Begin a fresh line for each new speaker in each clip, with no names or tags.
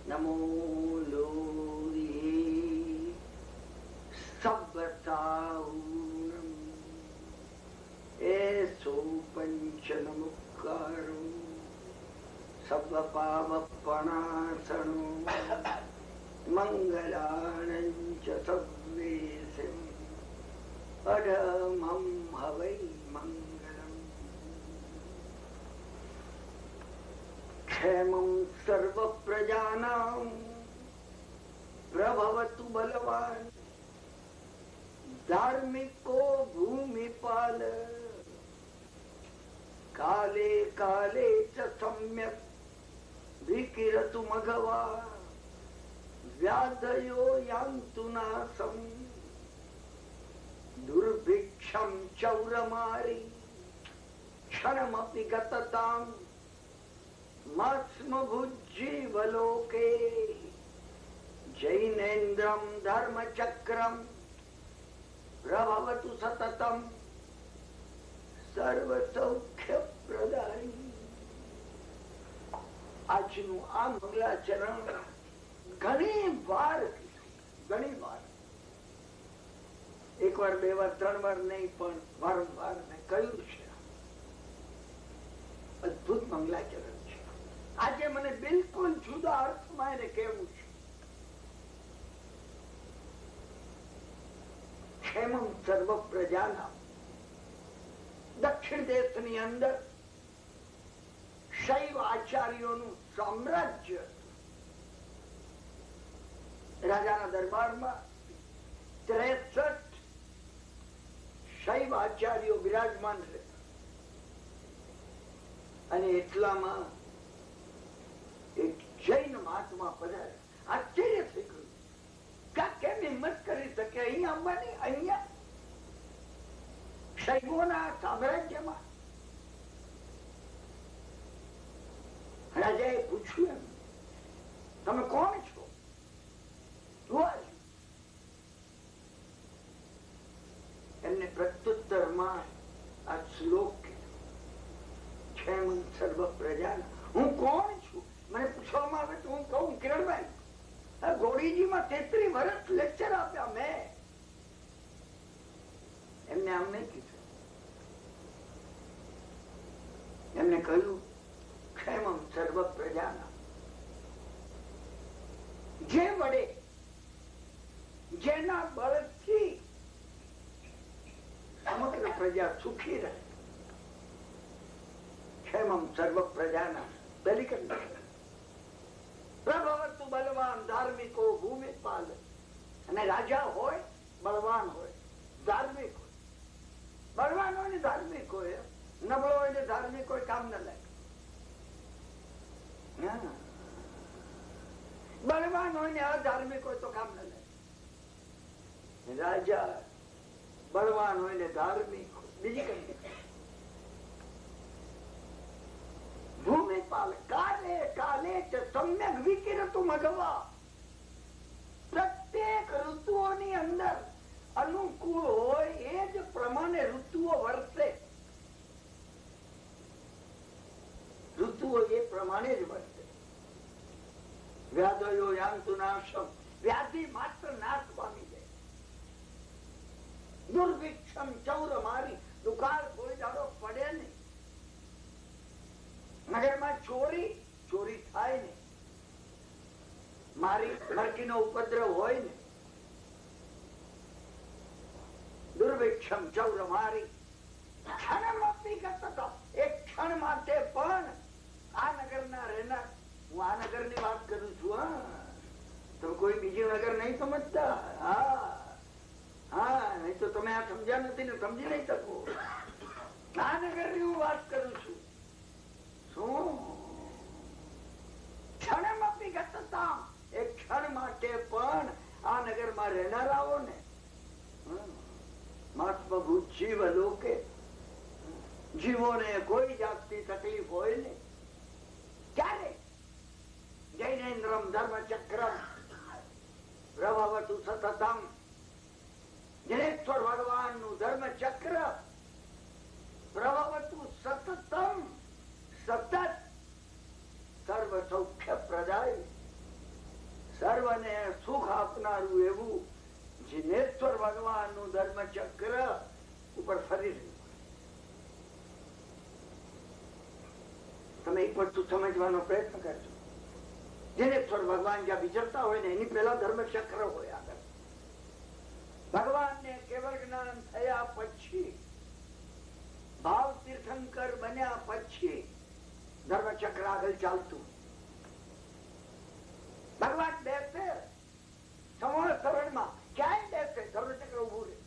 નમો લોરી સભ્યતાઉ એસો પંચ નમુકારો સર્વ પાવપણાસણો મંગલાનંચ સવ્વેસિમ અઢમં હવૈ મંગલમ ક્ષેમં સર્વ પ્રજાનાં પ્રભવતુ બલવાન ધાર્મિકો ભૂમિપાલ કાલે કાલે ચ સમ્યક વિકિરતુ મઘવા વ્યાધયો યાન્તુ નાસમ દુર્ભિક્ષમ ચૌરમારી ક્ષણમપી ગતતામ મસ્મ ભુજીવલોકે જૈનેન્દ્રમ ધર્મચક્રમ પ્રભવતુ સતતમ સર્વ સૌખ્ય પ્રદાયી. આજનું આ મંગલાચરણ ઘણી વાર એક વાર બે વાર ત્રણ વાર નહીં પણ વારંવાર મેં કહ્યું છે. અદભુત મંગલાચરણ છે. આજે મને બિલકુલ જુદા અર્થમાં એને કહેવું છે. ક્ષેમં સર્વ પ્રજાના. દક્ષિણ દેશની અંદર શૈવ આચાર્યોનું સામ્રાજ્ય. રાજાના દરબારમાં 63 શૈવ આચાર્યો બિરાજમાન રહેતા અને એટલામાં એક જૈન મહાત્મા પધાર્યા. આશ્ચર્ય થઈ ગયું. કેમ હિંમત કરી શકે અહીંયા આવવાની? અહીંયા શૈવોના સામ્રાજ્યમાં. રાજાએ પૂછ્યું, તમે કોણ છો? એમને પ્રત્યુત્તરમાં આ શ્લોક ક્ષેમં સર્વ પ્રજાના. હું કોણ છું મને પૂછવામાં આવે તો હું કહું, કિરણભાઈ ગોળીજીમાં 33 વર્ષ લેક્ચર આપ્યા મેં. એમને આમ નહીં કીધું. એમને કહ્યું ક્ષેમં સર્વ પ્રજાના. જે વડે જેના બળથી સમગ્ર પ્રજા સુખી રહે. ક્ષેમં સર્વ પ્રજાના. પહેલી કંડિશન. પ્રભવતુ બલવાન ધાર્મિકો ભૂમિપાલ. અને રાજા હોય બળવાન હોય ધાર્મિક હોય. બળવાન હોય ને ધાર્મિક હોય. નબળો હોય ને ધાર્મિક હોય કામ ન લાગે. બળવાન હોય ને અધાર્મિક હોય તો કામ ન લાગે. રાજા બળવાન હોય ને ધાર્મિક હોય. બીજી કઈ ભૂમિપાલ. કાલે કાલે સમ્યક વિકિરતુ મઘવા. પ્રત્યેક ઋતુઓની અંદર અનુકૂળ હોય એ જ પ્રમાણે ઋતુઓ વર્તે. ઋતુઓ એ પ્રમાણે જ વર્તે. વ્યાધયો યાન્તુ નાશમ. વ્યાધિ માત્ર નાશ પામી જાય. દુર્ભિક્ષમ ચૌર મારી. દુકાળ કોઈ દાડો પડે નહીં. નગરમાં ચોરી થાય ને. મારી મરકીનો ઉપદ્રવ હોય ને. દુર્ભિક્ષમ ચૌર મારી. ક્ષણમપી ગતતા. એક ક્ષણ માટે પણ આ નગરના રહેનાર. હું આ નગરની વાત કરું છું. તમે કોઈ બીજું નગર નહીં સમજતા. હા નહીં તો તમે આ સમજ્યા નથી ને સમજી નહીં શકો. આ નગરની હું વાત કરું છું. શું ક્ષણમપી ગતતા. એક ક્ષણ માટે પણ આ નગરમાં રહેનારાઓ ને મહાત્મભૂત જીવ લોકે. જીવોને કોઈ જાતની તકલીફ હોય ને. ક્યારે? જૈનેન્દ્રમ ધર્મચક્રમ પ્રભવતુ સતતમ. જનેશ્વર ભગવાન નું ધર્મચક્ર પ્રભવતુ સતતમ. સતત સર્વ સૌખ્ય પ્રદાય. સર્વને સુખ આપનારું એવું જીનેશ્વર ભગવાનનું ધર્મ ચક્ર ઉપર ફરી રહ્યું. તમે એક વસ્તુ સમજવાનો પ્રયત્ન કરજો. જીનેશ્વર ભગવાન જ્યાં વિચરતા હોય ને એની પહેલા ધર્મ ચક્ર હોય આગળ. ભગવાનને કેવળ જ્ઞાન થયા પછી, ભાવ તીર્થંકર બન્યા પછી ધર્મ ચક્ર આગળ ચાલતું. ભગવાન બેસે સમૂહ શરણમાં ક્યાંય બેસે ધર્મચક્ર ઉભું રહે.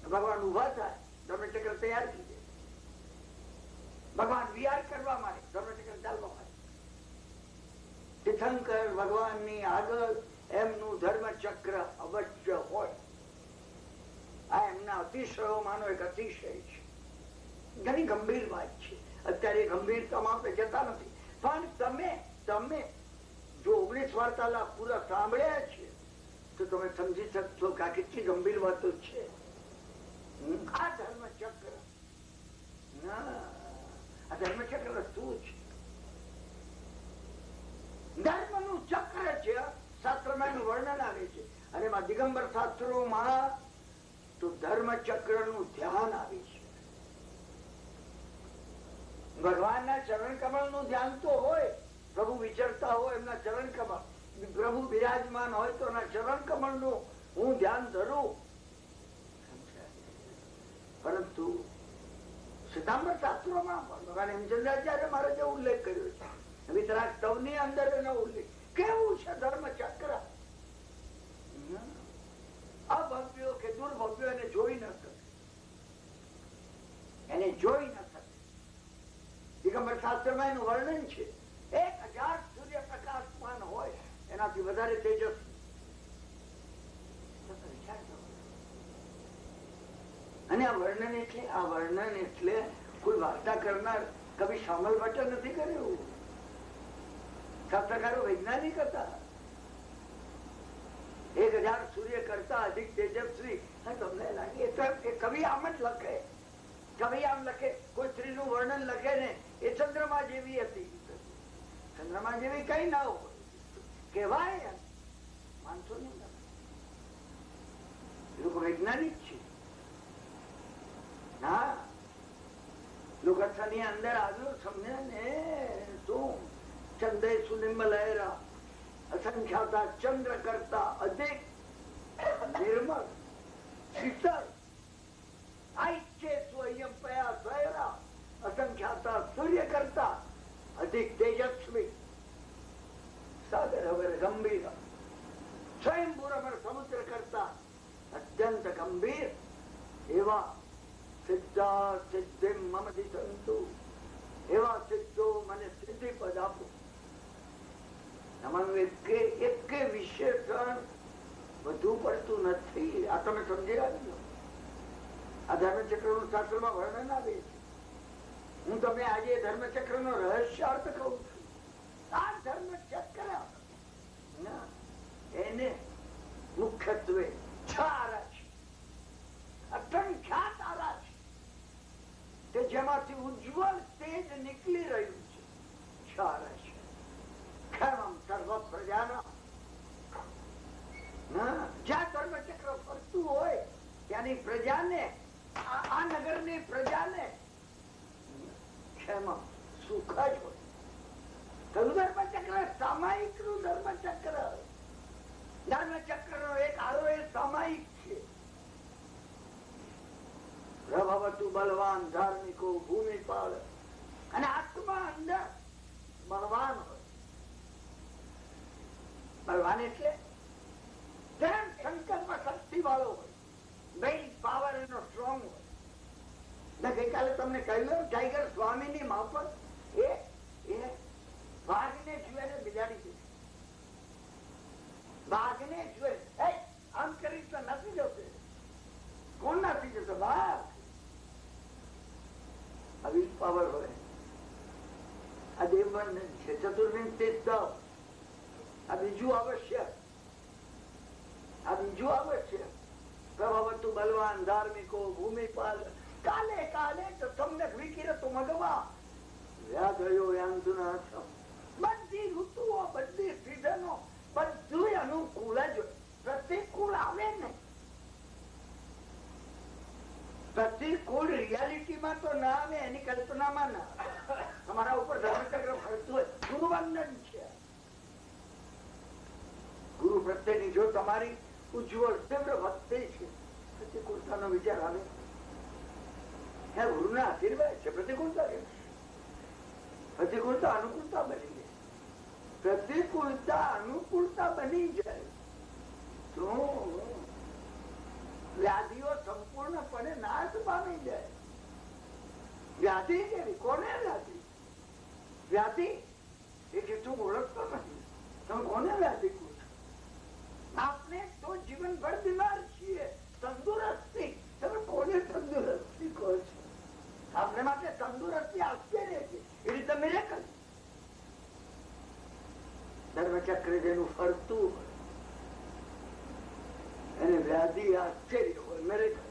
ભગવાન ઉભા થાય ધર્મચક્ર તૈયાર થઈ જાય. ભગવાન વિહાર કરવા માટે ધર્મચક્ર ચાલવા માટે. તીર્થંકર ભગવાનની આગળ એમનું ધર્મચક્ર અવશ્ય હોય. આ એમના અતિશયોમાંનો એક અતિશય છે. ઘણી ગંભીર વાત છે. અત્યારે ગંભીરતામાં આપણે જતા નથી, પણ તમે જો 19 વાર્તાલાપ પૂરા સાંભળ્યા છે તો તમે સમજી શકશો કે આ કેટલી ગંભીર વાતો છે. આ ધર્મચક્ર આ ધર્મચક્ર શું છે? ધર્મનું ચક્ર છે. શાસ્ત્રમાં એનું વર્ણન આવે છે અને એમાં દિગંબર શાસ્ત્રોમાં તો ધર્મચક્ર નું ધ્યાન આવે છે. ભગવાનના ચરણ કમળ નું ધ્યાન તો હોય. પ્રભુ વિચરતા હોય એમના ચરણ કમળ, પ્રભુ બિરાજમાન હોય તો એના ચરણ કમળ નું હું ધ્યાન ધરું. પરંતુ સિદ્ધાંબર શાસ્ત્રોમાં ભગવાન હેમચંદ્રાચાર્ય મહારાજે ઉલ્લેખ કર્યો છે. વિતરાગ સ્તવની અંદર એનો ઉલ્લેખ કેવું છે? ધર્મચક્ર અભવ્યો કે દુર્ભવ્યો એને જોઈ ન શકે. એને જોઈ ન શકે. દિગંબર શાસ્ત્રમાં એનું વર્ણન છે. 1000 સૂર્યપ્રકાશમાન હોય એનાથી વધારે તેજસ્વી. અને આ વર્ણન એટલે કોઈ વાર્તા કરનાર કવિ શામલ ભટ્ટે નથી કર્યું. શાસ્ત્રકારો વૈજ્ઞાનિક હતા. 1000 સૂર્ય કરતા અધિક તેજસ્વી. તમને લાગે કવિ આમ જ લખે. કવિ આમ લખે. કોઈ સ્ત્રીનું વર્ણન લખે ને એ ચંદ્રમા જેવી હતી. ચંદ્રમા જેવી કઈ ના હોય કેવાય. માનસો નહીં. લોકો વૈજ્ઞાનિક છે. ના લોકની અંદર આવ્યું સમજે ને શું? ચંદ્ર સુનિમ લહેરા અસંખ્યાતા ચંદ્ર કરતા અધિક નિર્મળ શીતળ આઈચ્છે સ્વયં પયા સ્વયરા અસંખ્યાતા સૂર્ય કરતા અધિક તેજસ્વી સાગર અવર ગંભીર સ્વયંભૂર અમર સમુદ્ર કરતા અત્યંત ગંભીર એવા સિદ્ધા સિદ્ધિ મમ દિશંતુ. એવા સિદ્ધો મને સિદ્ધિ પદ આપો. તમારું એક વિશેષણ વધુ પડતું નથી. આ તમે સમજી રાખજો. આ ધર્મચક્ર નું શાસ્ત્રમાં વર્ણન આવે છે. હું તમને આજે ધર્મચક્ર નો રહસ્યાર્થ કહું છું. આ ધર્મચક્ર એને મુખ્યત્વે 6 આરા છે. અસંખ્યાત આરા છે કે જેમાંથી ઉજ્જવળ તેજ નીકળી રહ્યું છે. 6 આરા છે. ખેમમ સર્વ પ્રજાના. જ્યાં ધર્મચક્ર ફરતું હોય ત્યાંની પ્રજાને, આ નગરની પ્રજાને ખેમમ સુખ જ હોય. ધર્મચક્ર સામાયિક નું ધર્મચક્ર. ધર્મચક્ર નો એક આરો એ સામાયિક છે. પ્રભવતુ બલવાન ધાર્મિકો ભૂમિપાળ. અને આત્મા અંદર બળવાન હોય. બળવાન એટલે તેમ સંકલ્પ શક્તિ વાળો હોય. બ્રેઇન પાવર એનો સ્ટ્રોંગ હોય. ગઈકાલે તમને કહ્યું ટાઈગર સ્વામીની માફક એ વાઘને જુએ ને બિલાડી જુએ. વાઘને જુએ આમ કરી તો નથી જશે. કોણ નથી જશે? વાઘ. આવી પાવર હોય. આ દેવબંધ છે. ચતુર્વિંશ આ બીજું આવશ્યક. પ્રભવતુ બલવાન ધાર્મિકો ભૂમિપાલ. કાલે કાલે સમ્યક વિકિરતો મગવા વ્યાધયો યાંતુના. બધી ઋતુઓ, બધી સિઝનો સ્વપ્નમાં તો ના આવે, એની કલ્પનામાં ના. તમારા ઉપર ધર્મચક્ર ફરતું હોય, ગુરુવંદન છે. ગુરુ પ્રત્યેની જો તમારી ઉજ્જવળ તીવ્ર ભક્તિ છે, પ્રતિકૂળતાનો વિચાર આવે. ગુરુના આશીર્વાદ છે. પ્રતિકૂળતા કે પ્રતિકૂળતા અનુકૂળતા બની જાય. પ્રતિકૂળતા અનુકૂળતા બની જાય તો વ્યાધિઓ સંપૂર્ણપણે નાશ પામી જાય. વ્યાધિ કેવી? કોને વ્યાધિ? વ્યાધિ એ કે તું ઓળખતો નથી. તમે કોને વ્યાધિ કહો છો? આપણે તો જીવનભર બીમાર છીએ. તંદુરસ્તી, તમે કોને તંદુરસ્તી કહો છો? આપણે માટે તંદુરસ્તી આશ્ચર્ય છે. એ રીતે મિરેકલ. ધર્મચક્ર જેનું ફરતું હોય એને વ્યાધિ આશ્ચર્ય હોય. મિરેકલ.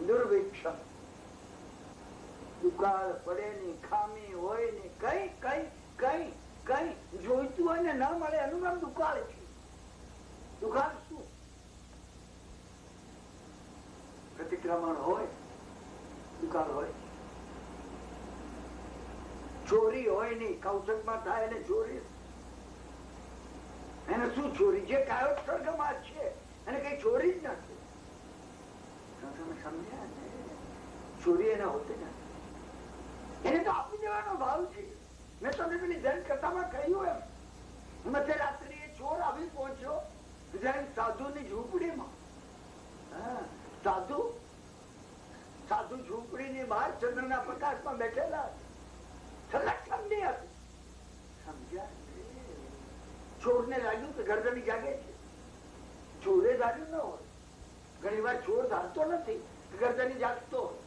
દુર્ભિક્ષમ, દુકાળ પડે ની, ખામી હોય ને, કઈ કઈ કઈ કઈ જોઈતું હોય ને ન મળે એનું નામ દુકાળ છે. દુકાળ શું? પ્રતિક્રમણ હોય, દુકાળ હોય. ચોરી હોય નહી, કૌશલમાં થાય એને ચોરી. એને શું ચોરી? જે કાયો સ્વર્ગમાં છે એને કઈ ચોરી જ નથી. તમે સમજ્યા ને? ચોરી એને હોતી નથી. એને તો આપી દેવાનો ભાવ છે. મેં તમને પેલી જૈન કથામાં કહ્યું એમ, મધ્યરાત્રિએ ચોર આવી પહોંચ્યો જૈન સાધુની ઝૂંપડીમાં. સાધુ ઝૂંપડીની બહાર ચંદ્રના પ્રકાશમાં બેઠેલા. ઠંડી હતી. સમજ્યા? ચોરને લાગ્યું કે ગરદની જાગે છે. ચોરે ધાર્યું ન હોય. ઘણી વાર ચોર ધારતો નથી કે ગરદની જાગતો હોય.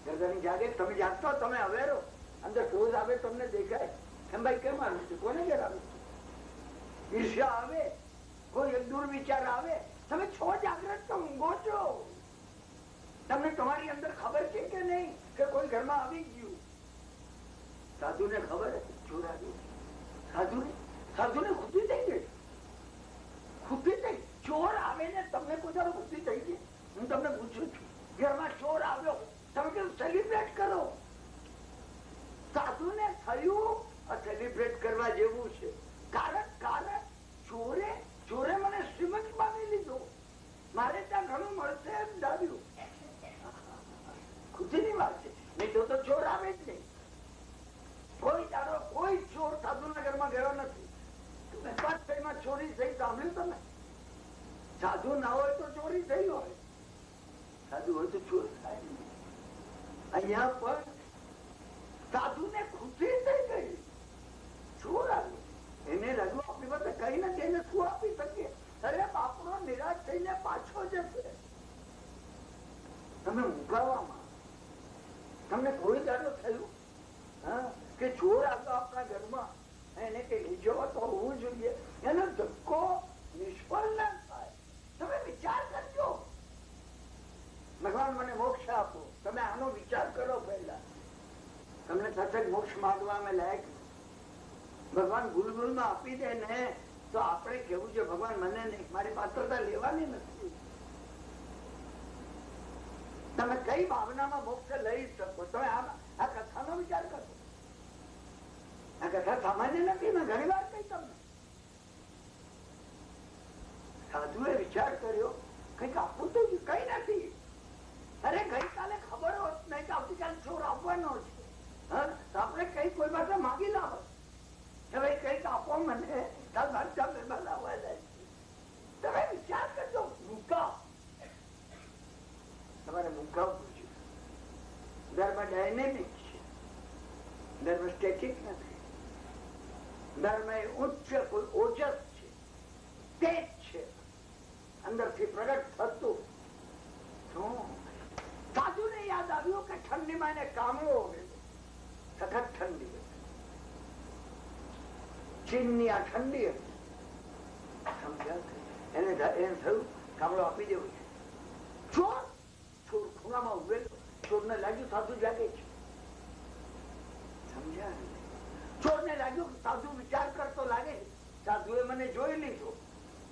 ગરદની જાગે, તમે જાગતો, તમે અવેરો. અંદર ક્રોધ આવે તમને દેખાય એમ, ભાઈ કેમ આવ્યું છે? કોને ઘેર આવ્યું છે? ઈર્ષ્યા આવે, કોઈ દુર્વિચાર આવે, તમે છો જાગ્રત તો ઊંઘો છો. તમને તમારી અંદર ખબર છે કે નહીં કે કોઈ ઘરમાં આવી ગયું? સાધુને ખબર હતી ચોર આવ્યું. સાધુને ખુશી થઈ ગઈ. ખુશી થઈ. ચોર આવે ને તમને કોઈ ખુશી થઈ ગઈ? હું તમને પૂછું છું, ઘરમાં ચોર આવ્યો, તમે કેવું સેલિબ્રેટ કરો? સાધુને થયું સેલિબ્રેટ કરવા જેવું છે. કારણ ચોરે મને શ્રીમંત માની લીધો. મારે ત્યાં ઘણું મળશે એમ ધાર્યું. ખુશીની વાત છે. નહીં તો ચોર આવે જ નહીં. કોઈ દાડો કોઈ ચોર સાધુના ઘરમાં ગયો નથી. ચોરી થઈ સાંભળ્યું તમે? સાધુ ના હોય તો ચોરી થઈ હોય, સાધુ હોય તો ચોર થાય નહીં. અહીંયા પણ સાધુને ખુશી થઈ ગઈ. ચોર આવ્યું, એને લાગ્યું આપણી પાસે કઈ નથી, એને શું આપી શકીએ? અરે બાપડો નિરાશ થઈને પાછો જશે. તમે મુકાવામાં તમને કોઈ દાડો થયું કે ચોર આવ્યો આપણા ઘરમાં, એને કઈ લઈ જવા તો હોવું જોઈએ? એનો ધક્કો નિષ્ફળ ના થાય. તમે વિચાર કરજો, ભગવાન મને મોક્ષ આપો. તમે આનો વિચાર કરો પહેલા. તમને સતત મોક્ષ માંગવા અમે લાયક. ભગવાન ભૂલભૂલમાં આપી દે ને તો આપણે કેવું છે, ભગવાન મને નહીં, મારી પાત્રતા લેવાની નથી. તમે કઈ ભાવનામાં મોક્ષ લઈ શકો? તમે આ કથાનો વિચાર કરો. આ કથા સામાન્ય નથી. મેં ઘણી વાર કહી તમને. સાધુએ વિચાર કર્યો કઈક આપવું તો કઈ નથી. અરે ગઈકાલે ખબર હોત નહીં કે આવતીકાલે ચોર આવવાનો છે, આપણે કઈ કોઈ પાસે માગી લાવો કે ભાઈ કઈક આપો મને, તમે વિચાર કરજો. મુકાવ, તમારે મુકાવવું છે. ધર્મ ડાયનેમિક છે, ધર્મ સ્ટેટિક નથી. ધર્મ એ ઉચ્ચ કોઈ ઓજસ છે, તેજ છે, અંદરથી પ્રગટ થતું. સાધુને યાદ આવ્યું કે ઠંડીમાં એને કામળો સખત ઠંડી, ચીનની આ ઠંડી હતી. એને થયું કામળો આપી દેવું છે. ચોર ખૂણામાં ઉભેલો, ચોરને લાગ્યું સાધુ જાગે છે. સમજ્યા? ચોરને લાગ્યું સાધુ વિચાર કરતો લાગે છે. સાધુએ મને જોઈ લીધો,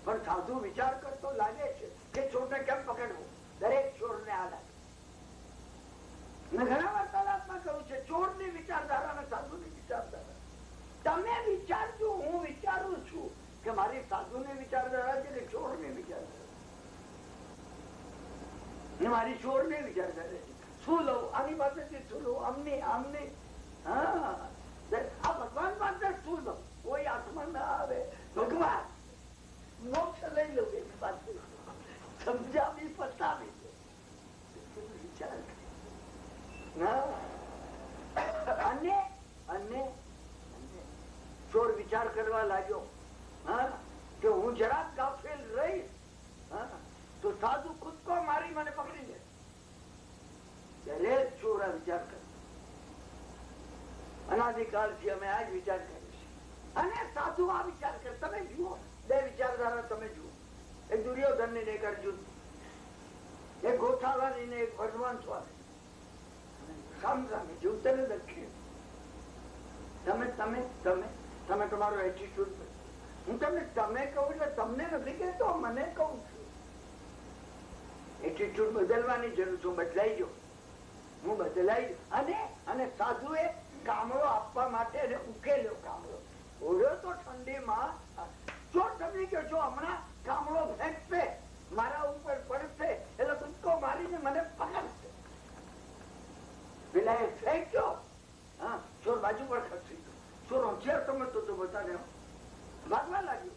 પણ સાધુ વિચાર કરતો લાગે છે કે ચોરને કેમ પકડવો. દરેક ચોરને આ લાગે. મેં ઘણા વાર્તાલાપમાં કહ્યું છે, ચોરની વિચારધારા અને સાધુની વિચારધારા. તમે વિચારજો, હું વિચારું છું કે મારી સાધુની વિચારધારા છે કે ચોરની વિચારધારા, મારી ચોરની વિચારધારા છે. શું લઉં, આની પાસેથી શું લઉં, આમની આમની. હા, આ ભગવાન પાસે શું લઉં, કોઈ હાથમાં ના આવે. ભગવાન મોક્ષ લઈ લઉં એની પાસે, સમજાવી પતાવી વિચાર. અને અને ચોર વિચાર કરવા લાગ્યો કે હું જરાક ગાફેલ રહીશ તો સાધુ ખુદકો મારી મને પકડી લે. દરેક ચોર આ વિચાર કરે. અનાદિકાળથી અમે આ જ વિચાર કરીએ છીએ. અને સાધુ આ વિચાર કરે. તમે જુઓ, બે વિચારધારા તમે જુઓ, એક દુર્યોધન ની ને એક અર્જુન, એક ગોઠાવાની ને એક ભગવાન સ્વામી. સામસામે જીવતે ને દક્ષિણ. તમે તમે તમે તમે તમારો એટીટ્યુડ, હું તમને તમે કહું એટલે તમને નથી કહેતો, મને કહું છું. એટીટ્યુડ બદલવાની જરૂર છે. બદલાઈ ગયો, હું બદલાઈ ગયો. અને સાધુએ કામળો આપવા માટે એને ઉકેલ્યો. કામળો ઓળ્યો તો ઠંડીમાં. જો તમને કહો છો હમણાં કામળો ફેંકશે, મારા ઉપર પડશે એટલે કૂદકો મારીને મને પકડશે. પેલા એ ફેંક્યો, હા, ચોર બાજુ પર ખસી ગયો. ચોર હોશિયાર સમજતો તો બધાને ભાગવા લાગ્યો.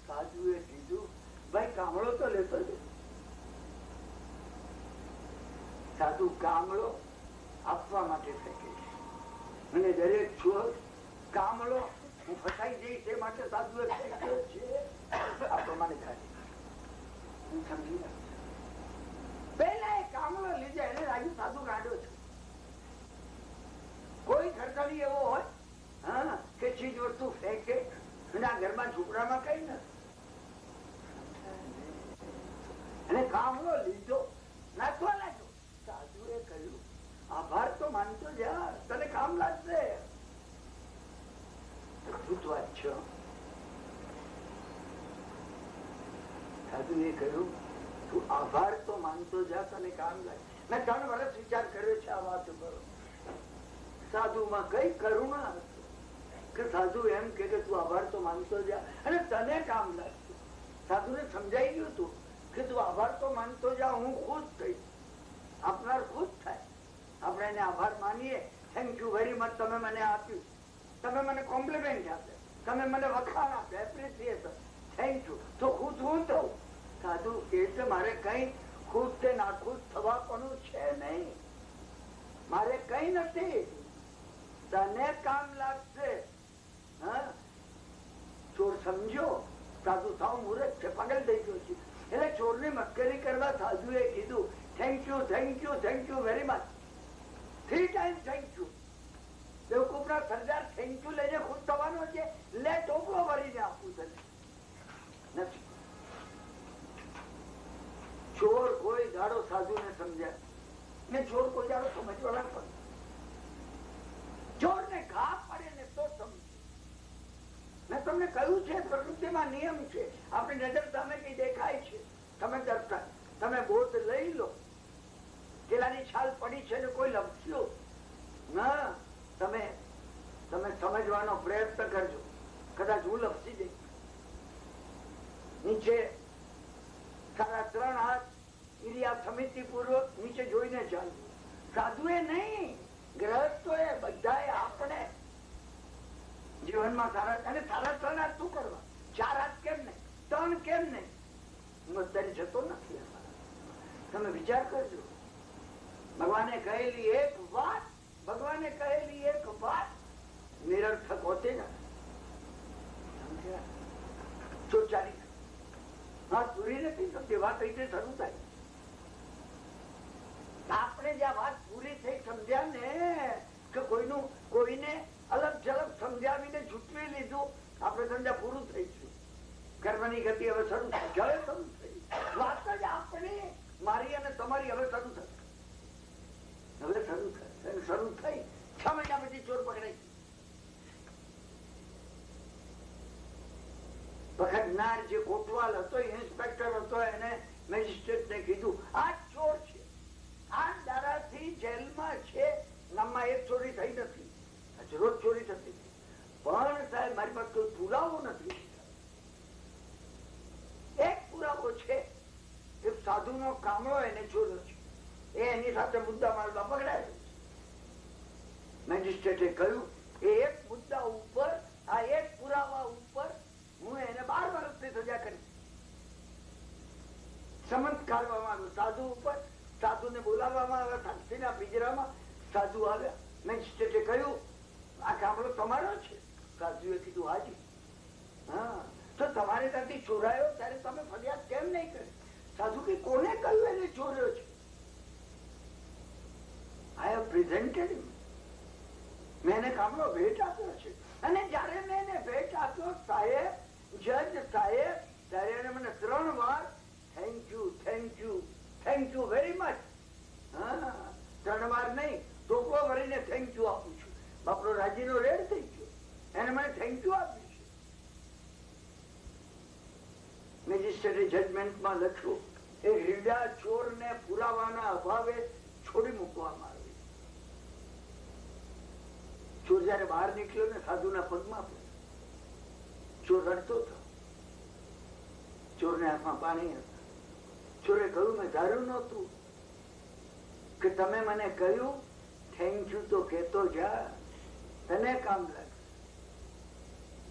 સાધુએ કીધું, ભાઈ કામળો તો લેતો જ. સાધુ કામળો આપવા માટે ફેંકે છે. અને દરેક ચોર કામળો હું ફસાઈ જઈશ એ માટે સાધુએ ફેંક્યો છે. આ પ્રમાણે થાય. હું સમજી રહ્યો. પેલા એ કામળો લીધે એને લાગ્યું સાધુ કાઢ્યો છે. કોઈ ખર્ચાળી એવો હોય હા કે ચીજ વસ્તુ ફેંકે અને આ ઘરમાં ઝૂંપડામાં કઈ નથી. અને કામળો લીધો, નાખવા લાગ્યો. સાધુએ કહ્યું, આભાર તો માનતો જા, તને કામ લાગશે. અદભુત વાત છે. સાધુએ કહ્યું, તું આભાર તો માનતો જા, તને કામ લાગે. મેં 3 વર્ષ વિચાર કર્યો છે આ વાત ઉપર. સાધુમાં કઈ કરુણા હતી કે સાધુ એમ કે તું આભાર તો માનતો જા અને તને કામ લાગશે. સાધુને સમજાઈ ગયું તું કે તું આભાર તો માનતો જા, હું ખુશ થઈ. આપનાર ખુશ થાય. આપણે એને આભાર માનીએ, થેન્ક યુ વેરી મચ, તમે મને આપ્યું, તમે મને કોમ્પ્લિમેન્ટ આપે, તમે મને વખાણ આપે, એપ્રિસિએશન, થેન્ક યુ, તો ખુશ હું થઉં. સાધુ કે છે મારે કઈ ખુશ કે નાખુશ થવા પણ છે નહીં, મારે કઈ નથી, તને કામ લાગશે. ચોર સમજો, સાધુ સાવ મૂર્ખ છે, પાગલ થઈ ગયો છે. એટલે ચોર ની મસ્કરી કરવા સાધુએ કીધું, thank you thank you thank you very much, 3 time thank you. બેવકૂફના સરદાર થેન્ક યુ લઈને ખુશ થવાનો છે. લે ટોપલો ભરીને આપું તને નથી. ચોર કોઈ દાડો સાધુ ને સમજાય ને ચોર કોઈ દાડો સમજવાના પણ. ચોર ને ઘા પડે ને તો સમજે. મેં તમને કહ્યું છે પ્રકૃતિમાં નિયમ છે. આપણી નજર સામે કઈ દેખાય છે, તમે ડરતા, તમે બોધ લઈ લો. કેલાની છાલ પડી છે ને કોઈ લપસ્યો ના, તમે સમજવાનો પ્રયત્ન કરજો. કદાચ હું લપસી જઈશ. નીચે સારા 3 હાથ ઇરિયા સમિતિ પૂર્વક નીચે જોઈને ચાલવું. સાધુએ નહીં, ગ્રહસ્થોએ બધાએ આપણે જીવનમાં સારા, અને સારા 3 હાથ શું કરવા, 4 હાથ કેમ નહીં, 3 કેમ નહીં? હું અત્યારે જતો નથી. તમે વિચાર કરજો. ભગવાને કહેલી એક વાત, ભગવાને કહેલી એક વાત નિરર્થક હોતી નથી. ચોચારી વાત પૂરી નથી થતી, વાત રીતે શરૂ થાય. આપણે જે વાત પૂરી થઈ સમજ્યા ને કે કોઈને અલગ જલગ સમજાવીને જૂટવી લીધું, આપણે સમજ્યા પૂરું થઈ ગયું. કર્મની ગતિ હવે શરૂ થઈ, હવે શરૂ થઈ. વાત જ આપણે મારી અને તમારી હવે શરૂ થશે. હવે શરૂ થાય, શરૂ થઈ 6 મહિના પછી ચોર પકડાઈ. પકડનાર જે કોટવાલ હતો, ઇન્સ્પેક્ટર હતો, એને મેજિસ્ટ્રેટ ને કીધું આ ચોર છે, આ દાડાથી જેલમાં ગામમાં એક ચોરી થઈ નથી, રોજ ચોરી થતી, પણ સાહેબ મારી પાસે કોઈ પુરાવો નથી. એક પુરાવો છે, એક સાધુ નો કામળો એને ચોર્યો છે, એની સાથે મુદ્દા માલમાં પકડાયો. મેજિસ્ટ્રેટે કહ્યું એ એક મુદ્દા ઉપર, આ એક પુરાવા ઉપર હું એને 12 વર્ષની સજા કરી. સમન્સ કાઢવામાં આવ્યો સાધુ ઉપર, સાધુને બોલાવવામાં આવ્યા શાંતિના પિંજરામાં. સાધુ આવ્યા, મેજિસ્ટ્રેટે કહ્યું આ કામળો તમારો છે? સાધુએ કીધું હાજી. હા, તો તમારે ત્યાંથી ચોરાયો ત્યારે તમે ફરિયાદ કેમ નહીં કરી? સાધુ કે કોને કહ્યું એને ચોર્યો છે? આઈ હેવ પ્રેઝન્ટેડ હિમ. મેં એને કામળો ભેટ આપ્યો છે. અને જયારે મેં એને ભેટ આપ્યો સાહેબ, જજ સાહેબ, ત્યારે એને મને 3 વાર thank you, thank you, thank you very much. હા, 3 વાર નહીં, ટોપલો ભરીને થેન્ક યુ આપું છું. બાપડો રાજીનો રેડ થઈ ગયો, એને મને થેન્ક યુ આપ્યું છે. મેજિસ્ટ્રેટે જજમેન્ટમાં લખ્યું એ રીડા ચોરને પુરાવાના અભાવે છોડી મૂકવામાં આવી. ચોર જયારે બહાર નીકળ્યો ને સાધુના પગમાં પડ્યો. ચોર રડતો હતો, ચોરને આંખમાં પાણી હતા. ચોરે કહ્યું મેં ધાર્યું નહોતું કે તમે મને કહ્યું થેન્ક યુ તો કહેતો જા, તને કામ લાગે.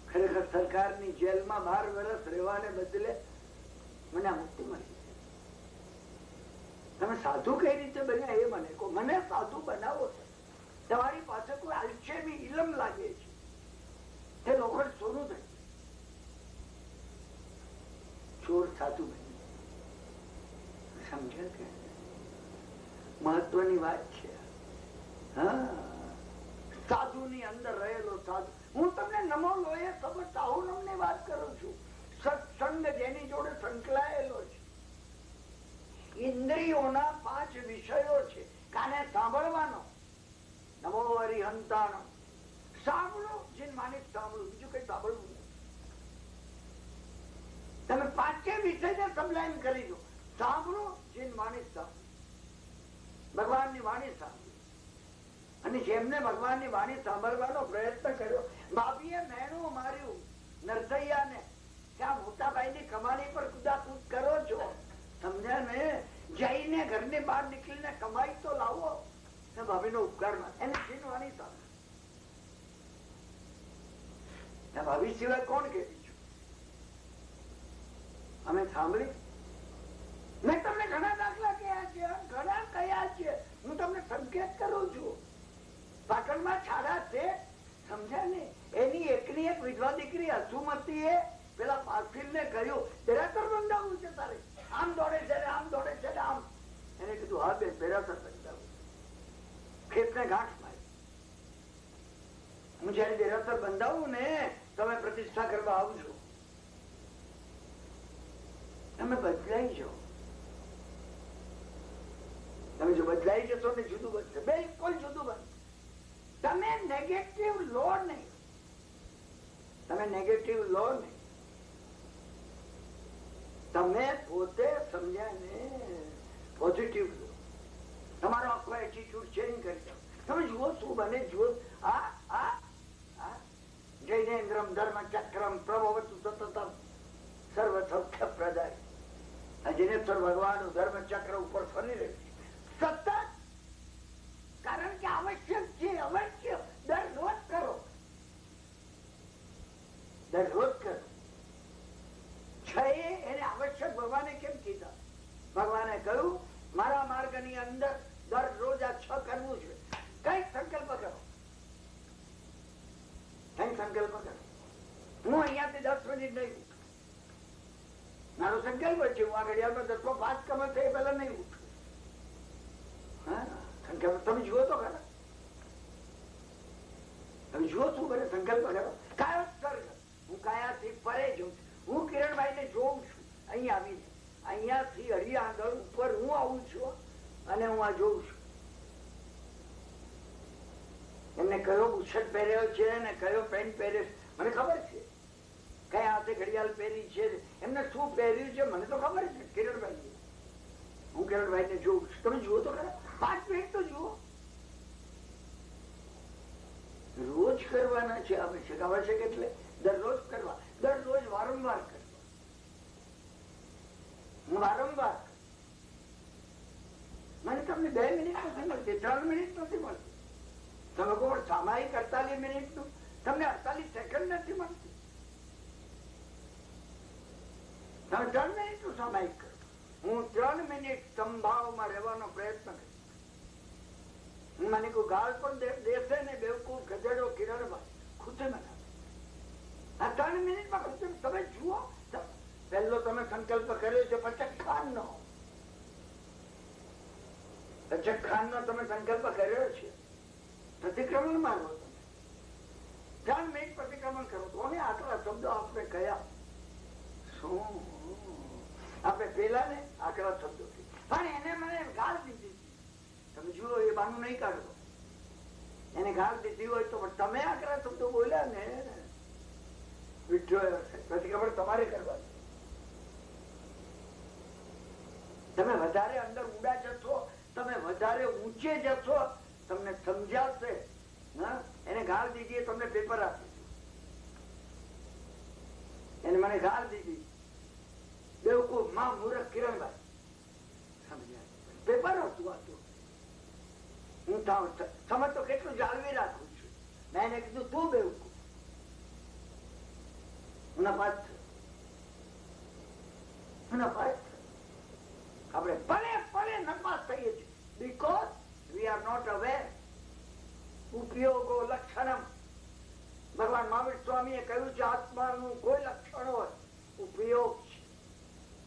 ખરેખર સરકારની જેલમાં 12 વર્ષ રહેવાને બદલે મને મુક્તિ મળી. તમે સાધુ કઈ રીતે બન્યા એ મને કહો. મને સાધુ બનાવો છે. તમારી પાસે કોઈ અલ્ચેમી ઇલમ લાગે છે, તે લોકો સોનું થાય. ચોર સાધુ બને, સમજ્યા કે? મહત્વની વાત છે. હા, સાધુ ની અંદર રહેલો સાધુ. હું તમને નમો લોહે સબ સાહુનમની વાત કરું છું. સત્સંગ જેની જોડે સંકળાયેલો છે. ઇન્દ્રિયોના 5 વિષયો છે. કાને સાંભળવાનો, નમો હરિહંતાનો. સાંભળો, જીન માનિક સાંભળો, બીજું કઈ સાંભળવું નહીં. તમે 5 વિષયને સબલાઈન કરી દો. સાંભળો, જીન માનિક સાંભળો, ભગવાનની વાણી સાંભળો. અને જેમને ભગવાનની વાણી સાંભળવાનો પ્રયત્ન કર્યો, ભાભીએ મેણું માર્યું નરસૈયાને, ત્યાં મોટાભાઈ ની કમાણી પર કુદાકૂદ કરો છો, સમજ્યા ને? જઈને ઘરની બહાર નીકળીને કમાઈ તો લાવો. ભાભી નો ઉપકાર ના, એને વાણી સાંભળે. ભાભી સિવાય કોણ કે બીજું? અમે સાંભળી. મેં તમને ઘણા દાખલા કયા છે, ઘણા કયા છે. હું તમને સંકેત કરું છું. પાટણમાં છાડા છે, સમજ્યા ને? એની એકની એક વિધવા દીકરી હસુમતી એ પેલા પાર્થિવ ને કહ્યું પેરાસર બંધાવવું છે તારે. આમ દોડે છે, આમ દોડે છે, આમ. એને કીધું હા બેન, પેરાસર બંધાવું. ખેતને ગાંઠ મારી. હું જયારે દેરાસર બંધાવું ને, તમે પ્રતિષ્ઠા કરવા આવજો. તમે બદલાઈ જાઓ. તમે જો બદલાઈ જશો ને જુદું બનશે, બિલકુલ જુદું બનશે. તમે નેગેટિવ લો નહીં, તમે નેગેટિવ લો નહીં. તમે પોતે સમજ્યા ને પોઝિટિવ લો. તમારો આખો એટીટ્યુડ ચેન્જ કરી દો. તમે જુઓ શું બને, જુઓ. જૈનેન્દ્રમ ધર્મ ચક્રમ પ્રભવતુ સતતમ સર્વ સૌખ્ય પ્રદાય. જિનેશ્વર ભગવાન ધર્મ ચક્ર ઉપર ફરી રહ્યું સતત. કારણ કે આવશ્યક છે, અવશ્ય દરરોજ કરો, દરરોજ કરો. છે એને આવશ્યક ભગવાને કેમ કીધા? ભગવાને કહ્યું મારા માર્ગ ની અંદર દરરોજ આ 6 કરવું છે. કઈ સંકલ્પ કરો, કઈ સંકલ્પ કરો. હું અહીંયાથી 10 મિનિટ નહીં ઉઠું. મારો સંકલ્પ છે હું આ ઘડિયાળમાં 10:05 કમર થઈ પહેલા નહીં ઉઠું. સંકલ્પ તમે જુઓ તો ખરા. તમે જુઓ શું કરે, સંકલ્પ કરો. કયો સર્ગ હું કયાથી પરે જઉં છું. હું કિરણભાઈ ને જોઉં છું અહીંયા આવીને. અહીંયાથી હરિયા આગળ ઉપર હું આવું છું અને હું આ જોઉં છું. એમને કયો બુશર્ટ પહેર્યો છે ને કયો પેન્ટ પહેર્યો છે મને ખબર છે. કયા હાથે ઘડિયાળ પહેરી છે, એમને શું પહેર્યું છે મને તો ખબર છે. કિરણભાઈ, હું કિરણભાઈ ને જોઉં છું. તમે જુઓ તો ખરા, 5 મિનિટ તો જુઓ. કરવાના છે આવશ્યક. આવશ્યક એટલે દરરોજ કરવા, દરરોજ વારંવાર કરવા, વારંવાર. મને તમને 2 મિનિટ નથી મળતી, 3 મિનિટ નથી મળતી. તમે કહો સામાયિક 48 મિનિટ નું, તમને 48 સેકન્ડ નથી મળતી. તમે 3 મિનિટ નું સામાયિક કરો. હું 3 મિનિટ સંભાવમાં રહેવાનો પ્રયત્ન કરીશ. મને કોઈ ગાળ પણ દેશે ને, બેવકૂફ ગધેડો કિરણભાઈ ખુશી મનાવે. આ 3 મિનિટમાં ખુશી. તમે જુઓ, પહેલો તમે સંકલ્પ કર્યો છે પચખાન નો, પચખાન નો તમે સંકલ્પ કર્યો છે. પ્રતિક્રમણ માનો તમે 3 મિનિટ પ્રતિક્રમણ કરો. કોને આટલા શબ્દો આપણે કયા? શું આપણે પેલા ને આટલા શબ્દો પણ એને મને ગાળ દીધી. તમે જુઓ, એ બાનું નહીં કાઢો. એને ગાળ દીધી હોય તો તમે આટલા શબ્દો બોલ્યા ને, પ્રતિક્રમણ તમારે કરવાનું. તમે વધારે અંદર ઊંડા જશો, તમે વધારે ઊંચે જશો, તમને સમજાશે. એને ગાળ દીધી, તમને પેપર આપી, એને મને ગાળ દીધી, બેવકૂફ માં મૂર્ખ કિરણભાઈ. સમજ્યા? પેપર હતું. હું સમજ તો કેટલું જાળવી રાખું છું. મેં એને કીધું તું બેવકૂફ. આપણે ભલે ભલે નપાસ થઈએ છીએ, because we are not aware. ઉપયોગો લક્ષણમ. ભગવાન મહાવીર સ્વામીએ કહ્યું છે આત્માનું કોઈ લક્ષણ હોય, ઉપયોગ છે.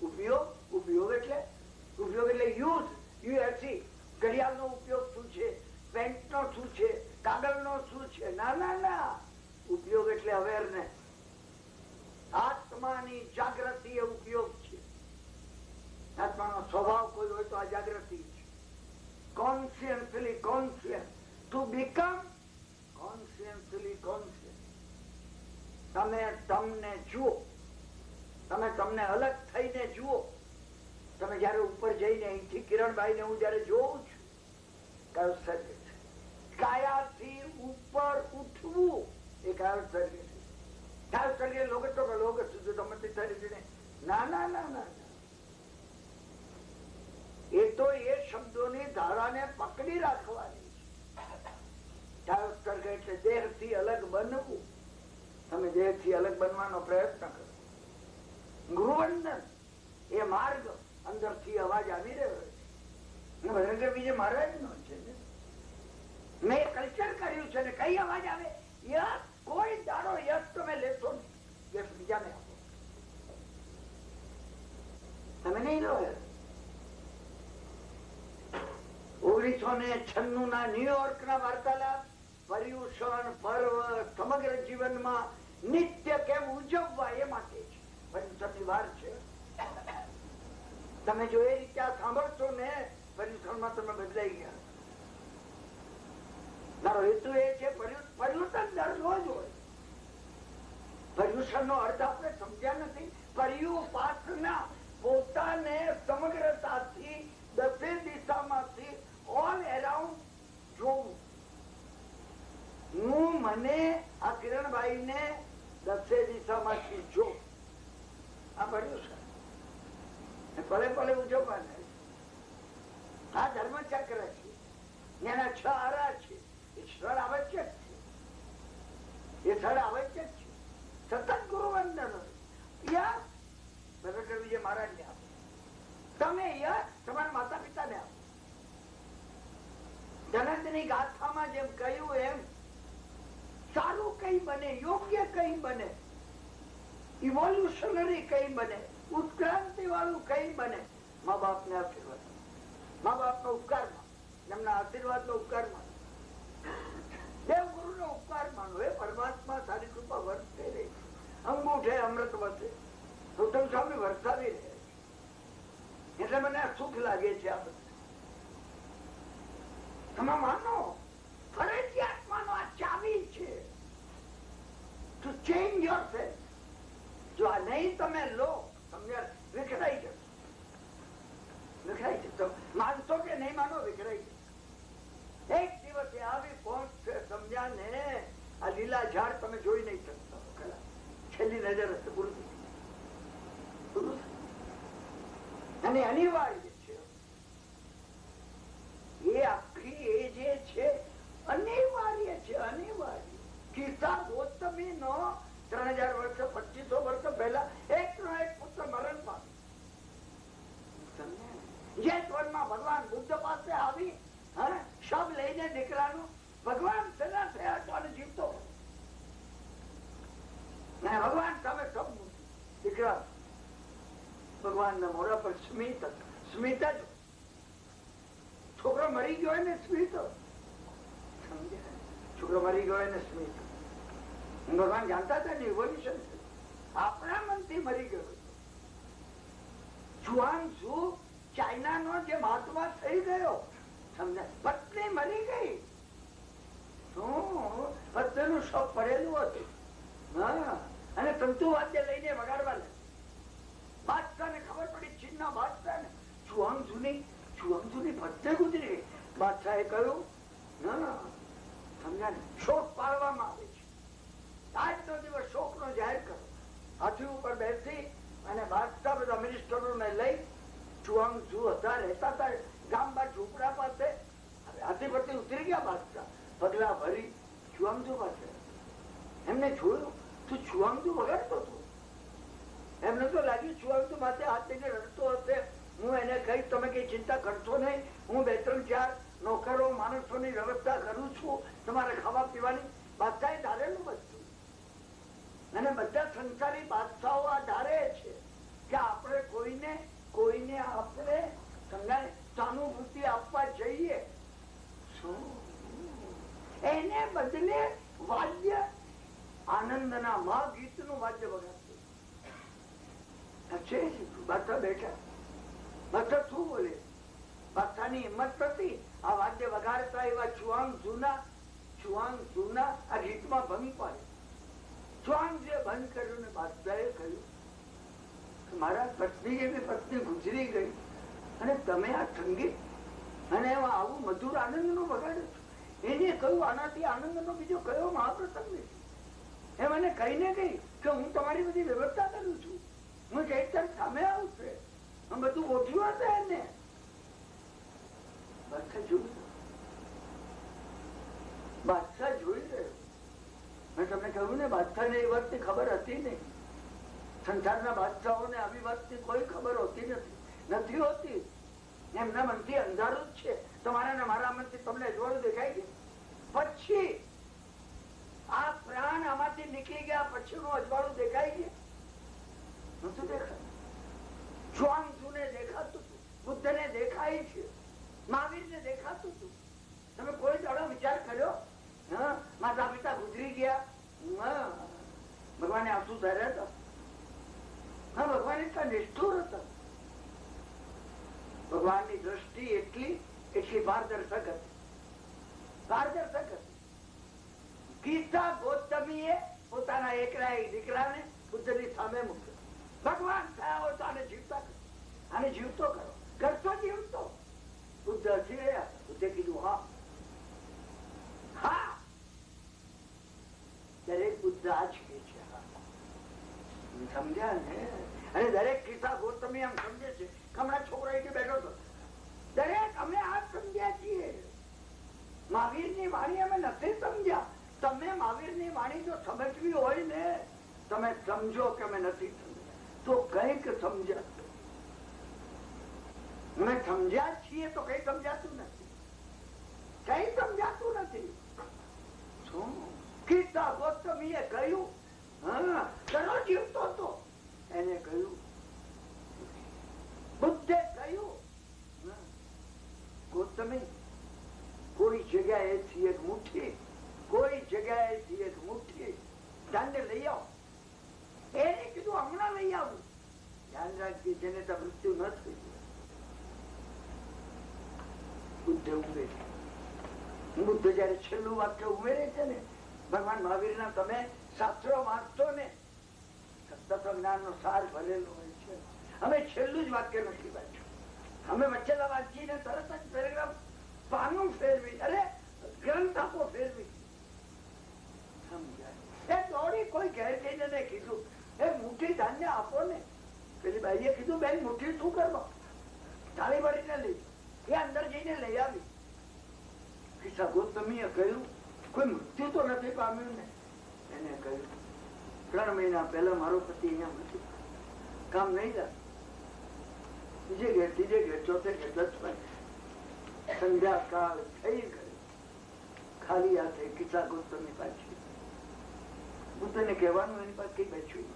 ઉપયોગ, ઉપયોગ એટલે યુઝ. યુએસી ઘડિયાળ નો ઉપયોગ શું છે, પેન્ટ નો શું છે, કાગળ નો શું છે? ના ના ના. ઉપયોગ એટલે અવેરનેસ. આત્માની જાગૃતિ એ ઉપયોગ છે. આત્માનો સ્વભાવ કોઈ હોય તો આ જાગૃતિ છે. Consciously conscious, to become consciously conscious. તમે તમને જુઓ, તમે તમને અલગ થઈને જુઓ. તમે જયારે ઉપર જઈને અહીંથી કિરણભાઈ ને હું જયારે જોઉં છું, કયું સર્ગ છે? કાયાથી ઉપર ઉઠવું એ કયું સર્ગ છે? કયું સર્ગે લોક તો લોક સુધી તમે ના ના ના ના. એ તો એ શબ્દોની ધારાને પકડી રાખવાની છે. સર્ગ એટલે દેહ થી અલગ બનવું. તમે દેહ થી અલગ બનવાનો પ્રયત્ન કરો. ગૃહવંદન એ માર્ગ અંદર થી અવાજ આવી રહ્યો છે. બીજે મહારાજ નો છે. મેં કલ્ચર કર્યું છે ને કઈ અવાજ આવે? યસ. કોઈ દાડો યસ તમે લેશો નહીં. યસ બીજાને આપો, તમે નહીં લો. 1996 ના ન્યુયોર્ક ના વાર્તાલાપ, પર્યુષણ પર્વ સમગ્ર જીવનમાં નિત્ય કેમ ઉજવવા એ માટે છે. પર્યુષણની વાર છે. તમે જો એ રીતે સાંભળશો ને, પર્યુષણમાં તમે બદલાઈ ગયા. મારો હેતુ એ છે પર્યુષણ દરરોજ હોય. પર્યુષણ નો અર્થ આપણે સમજ્યા નથી. પર્યુપાસના, પોતાને સમગ્રતાથી દસે દિશામાંથી ઓલ એરાઉન્ડ જોવું. હું મને આ કિરણભાઈ ને દસે દિશામાંથી જો. આ પર્યુષણ પલે પલે ઉજવવાના. આ ધર્મચક્ર છે. એના 6 આરા છે. એ સ્થળ આવશ્યક છે. એ સ્થળ આવશ્યક છે. સતત ગુરુવંદન યસ વિજય મહારાજ ને આપો. તમે યસ તમારા માતા પિતા ને આપો. જનકની ગાથામાં જેમ કહ્યું એમ સારું કઈ બને, યોગ્ય કઈ બને, ઇવોલ્યુશનરી કઈ બને, ઉત્ક્રાંતિ વાળું કઈ બને, મા બાપ ને આશીર્વાદ, મા બાપ નો ઉપકાર માનો, એમના આશીર્વાદ નો ઉપકાર માનો, દેવ ગુરુ નો ઉપકાર માનો. એ પરમાત્મા સારી કૃપા વર્તે રહી. અંગૂઠે અમૃત વસે. ગૌતમ સ્વામી વરસાવી રહે છે. એટલે મને આ સુખ લાગે છે. આ બધું તમે માનો, ફરજિયાત માનો. આ ચાવી છે ટુ ચેન્જ યોરસેલ્ફ. જો આ નહીં તમે લો, તમને વિખરાઈ જશે. વિખરાઈ જશે. માનશો કે નહીં માનો, વિખરાઈ જશે. એક દિવસ આવી પહોંચશે સમજ્યા ને, આ લીલા ઝાડ તમે જોઈ નહીં શકતા ખરા, છેલ્લી નજર હશે પૂરું. અને અનિવાર્ય છે એ આખી એ જે છે અનિવાર્ય છે, અનિવાર્ય. ગીતા ગૌતમી નો 3000 વર્ષ 2500 વર્ષ પહેલા એક નો એક પુત્ર મરણ પામે. જે ત્વરમાં ભગવાન બુદ્ધ પાસે આવી શબ લઈને દીકરાનું, ભગવાન સદા થયા તો અને જીવતો ભગવાન સામે સબ દીકરા ભગવાન ના મોઢા પર સ્મિત સ્મિત જ. છોકરો મરી ગયો ને સ્મિત, છોકરો મરી ગયો ને સ્મિત. ભગવાન જાણતા હતા ને ઇવોલ્યુશન આપણા મનથી મરી ગયો. જુઆન જુ ચાઇના નો જે મહાત્મા થઈ ગયો, સમજે પત્ની મરી ગઈ, પત્ની નું શવ પડેલું હતું અને તંતુ વાદ્ય લઈને વગાડવા લાગ્યા. બાદશાહ ને ખબર પડી, ચીન ના બાદશાહ ને ચુઆંગઝુની પત્ની ગુજરી ગઈ. બાદશાહે કહ્યું સમજા ને શોક પાડવામાં આવે છે, આજનો દિવસ શોક નો જાહેર કરો. હાથી ઉપર બેસી અને બાદશાહ બધા મિનિસ્ટરો ને લઈ ચુઆંગઝુ હતા, રહેતા હતા ગામ બાદ ઝૂંપડા પાસે. હાથી પરથી ઉતરી ગયા બાદશાહ, પગલા ભરી ચુઆંગઝુ પાસે. એમને જોયું તું ચુઆંગઝુ વગાડતો હતો. એમને તો લાગ્યું ચુઆંગઝુ માથે હાથ લઈને રડતો હશે. હું એને કહીશ તમે કઈ ચિંતા કરશો નહીં, હું 2-3-4 નોકરો માણસોની વ્યવસ્થા કરું છું તમારે ખાવા પીવાની. બાદશાહે ધારેલું બધું. અને બધા સંસારી બાદશાહો આ ધારે છે કે આપણે કોઈને આપણે સમજાય સહાનુભૂતિ આપવા જઈએ, એને બદલે વાદ્ય આનંદના મહાગીત નું વાદ્ય વગાડતું. બાદશાહ બેઠા, બાદશાહ શું બોલે? બાદશાહની હિંમત નથી આ વાદ્ય વગાડતા એવા ચુઆંગઝુના આ ગીતમાં ભંગ પાડે. ચુઆંગઝુએ બંધ કર્યું ને બાદશાહે કહ્યું મારા પત્ની એવી પત્ની ગુજરી ગઈ અને તમે આ સંગીત અને આવું મધુર આનંદ નું વગાડો છો. એને કહ્યું આનાથી આનંદ નો બીજો કયો મહાપ્રસંગ નથી. એ મને કહીને ગઈ કે હું તમારી બધી વ્યવસ્થા કરું છું, હું ચૈતર સામે આવશે, હું બધું ગોઠવ્યું હશે. એને બાદશાહ જોઈ રહ્યો. મેં તમને કહ્યું ને બાદશાહ ને એ વાતની ખબર હતી નહીં. સંસારના બાદશાહોને આવી વાતની કોઈ ખબર હોતી નથી હોતી. એમના મનથી અંધારું જ છે. તમારા ને મારા મનથી તમને અજવાળું દેખાય છે. પછી આ પ્રાણ આમાંથી નીકળી ગયા પછી નું અજવાળું દેખાય છે? નતું દેખાય. ચુઆંગઝુને દેખાતું હતું, બુદ્ધને દેખાય છે, મહાવીરને દેખાતું હતું. તમે કોઈ દાડો વિચાર કર્યો માતા પિતા ગુજરી ગયા, ભગવાને આંસુ ધર્યા હતા? ભગવાન એટલા નિષ્ઠુર હતા. ભગવાનની દ્રષ્ટિ એટલી પારદર્શક હતી, પારદર્શક હતી. ગીતા ગૌતમીએ પોતાના એકલા એક દીકરાને બુદ્ધની સામે મૂક્યો. ભગવાન થયા હોય તો આને જીવતા કરો, આને જીવતો કરો, કરતો જીવતો. બુદ્ધ હસી રહ્યા. બુદ્ધે કીધું હા હા. દરેક બુદ્ધ આ જ કે છે, સમજ્યા ને? અને દરેક કિસ્સા ગૌતમી આમ સમજે છે. હમણાં છોકરો અહીંથી બેઠો હતો, દરેક અમે આ સમજ્યા છીએ. મહાવીરની વાણી અમે નથી સમજ્યા. તમે મહાવીરની વાણી જો સમજવી હોય ને, તમે સમજો કે અમે નથી સમજ્યા તો કઈક સમજ્યા. અમે સમજ્યા છીએ તો કઈ સમજાતું નથી, કઈ સમજાતું નથી. શું ગીતા ગૌતમીએ કહ્યું? ઘણો જીવતો હતો. એને કહ્યું, બુદ્ધે કહ્યું ગૌતમી કોઈ જગ્યાએથી એક મુઠ્ઠી, કોઈ જગ્યાએથી એક મુઠ્ઠી ધાન્ય લઈ આવો. એને કીધું હમણાં લઈ આવું. ધ્યાન રાખજે જેને તો મૃત્યુ ન થઈ જાય. બુદ્ધ ઉમેરે. બુદ્ધ જયારે છેલ્લું વાક્ય ઉમેરે છે ને, ભગવાન મહાવીર ના તમે શાસ્ત્રો વાંચતો ને, તત્વજ્ઞાન નો સાર ભરેલો હોય છે. અમે છેલ્લું જ વાક્ય નથી વાંચ્યું. અમે વચ્ચેલા વાંચીને તરત જ પેરેગ્રાફ પાનું ફેરવી, અરે ગ્રંથ આપો ફેરવી. ફરી કોઈ ઘેર જઈને એને કીધું, એક મુઠ્ઠી ધાન્ય આપો ને. પેલી બાઈએ કીધું, બેન મુઠ્ઠી શું કરવા? થાળી ભરીને લઈ. એ અંદર જઈને લઈ આવી. ખિસ્સા ગોસ્વામીએ કહ્યું, કોઈ મૃત્યુ તો નથી પામ્યું ને? એને કહ્યું, 3 મહિના પહેલા મારો પતિ અહીંયા નથી, કામ નહીં લાગે. બીજે ઘેર, ત્રીજે ઘેર, ચોથે ઘેર, 10 સંધ્યાકાળ થઈ ગયો. ખાલી હાથે ખિસ્સા ગોસ્વામી પાછી. હું તને કહેવાનું એની પાસે કઈ બેઠું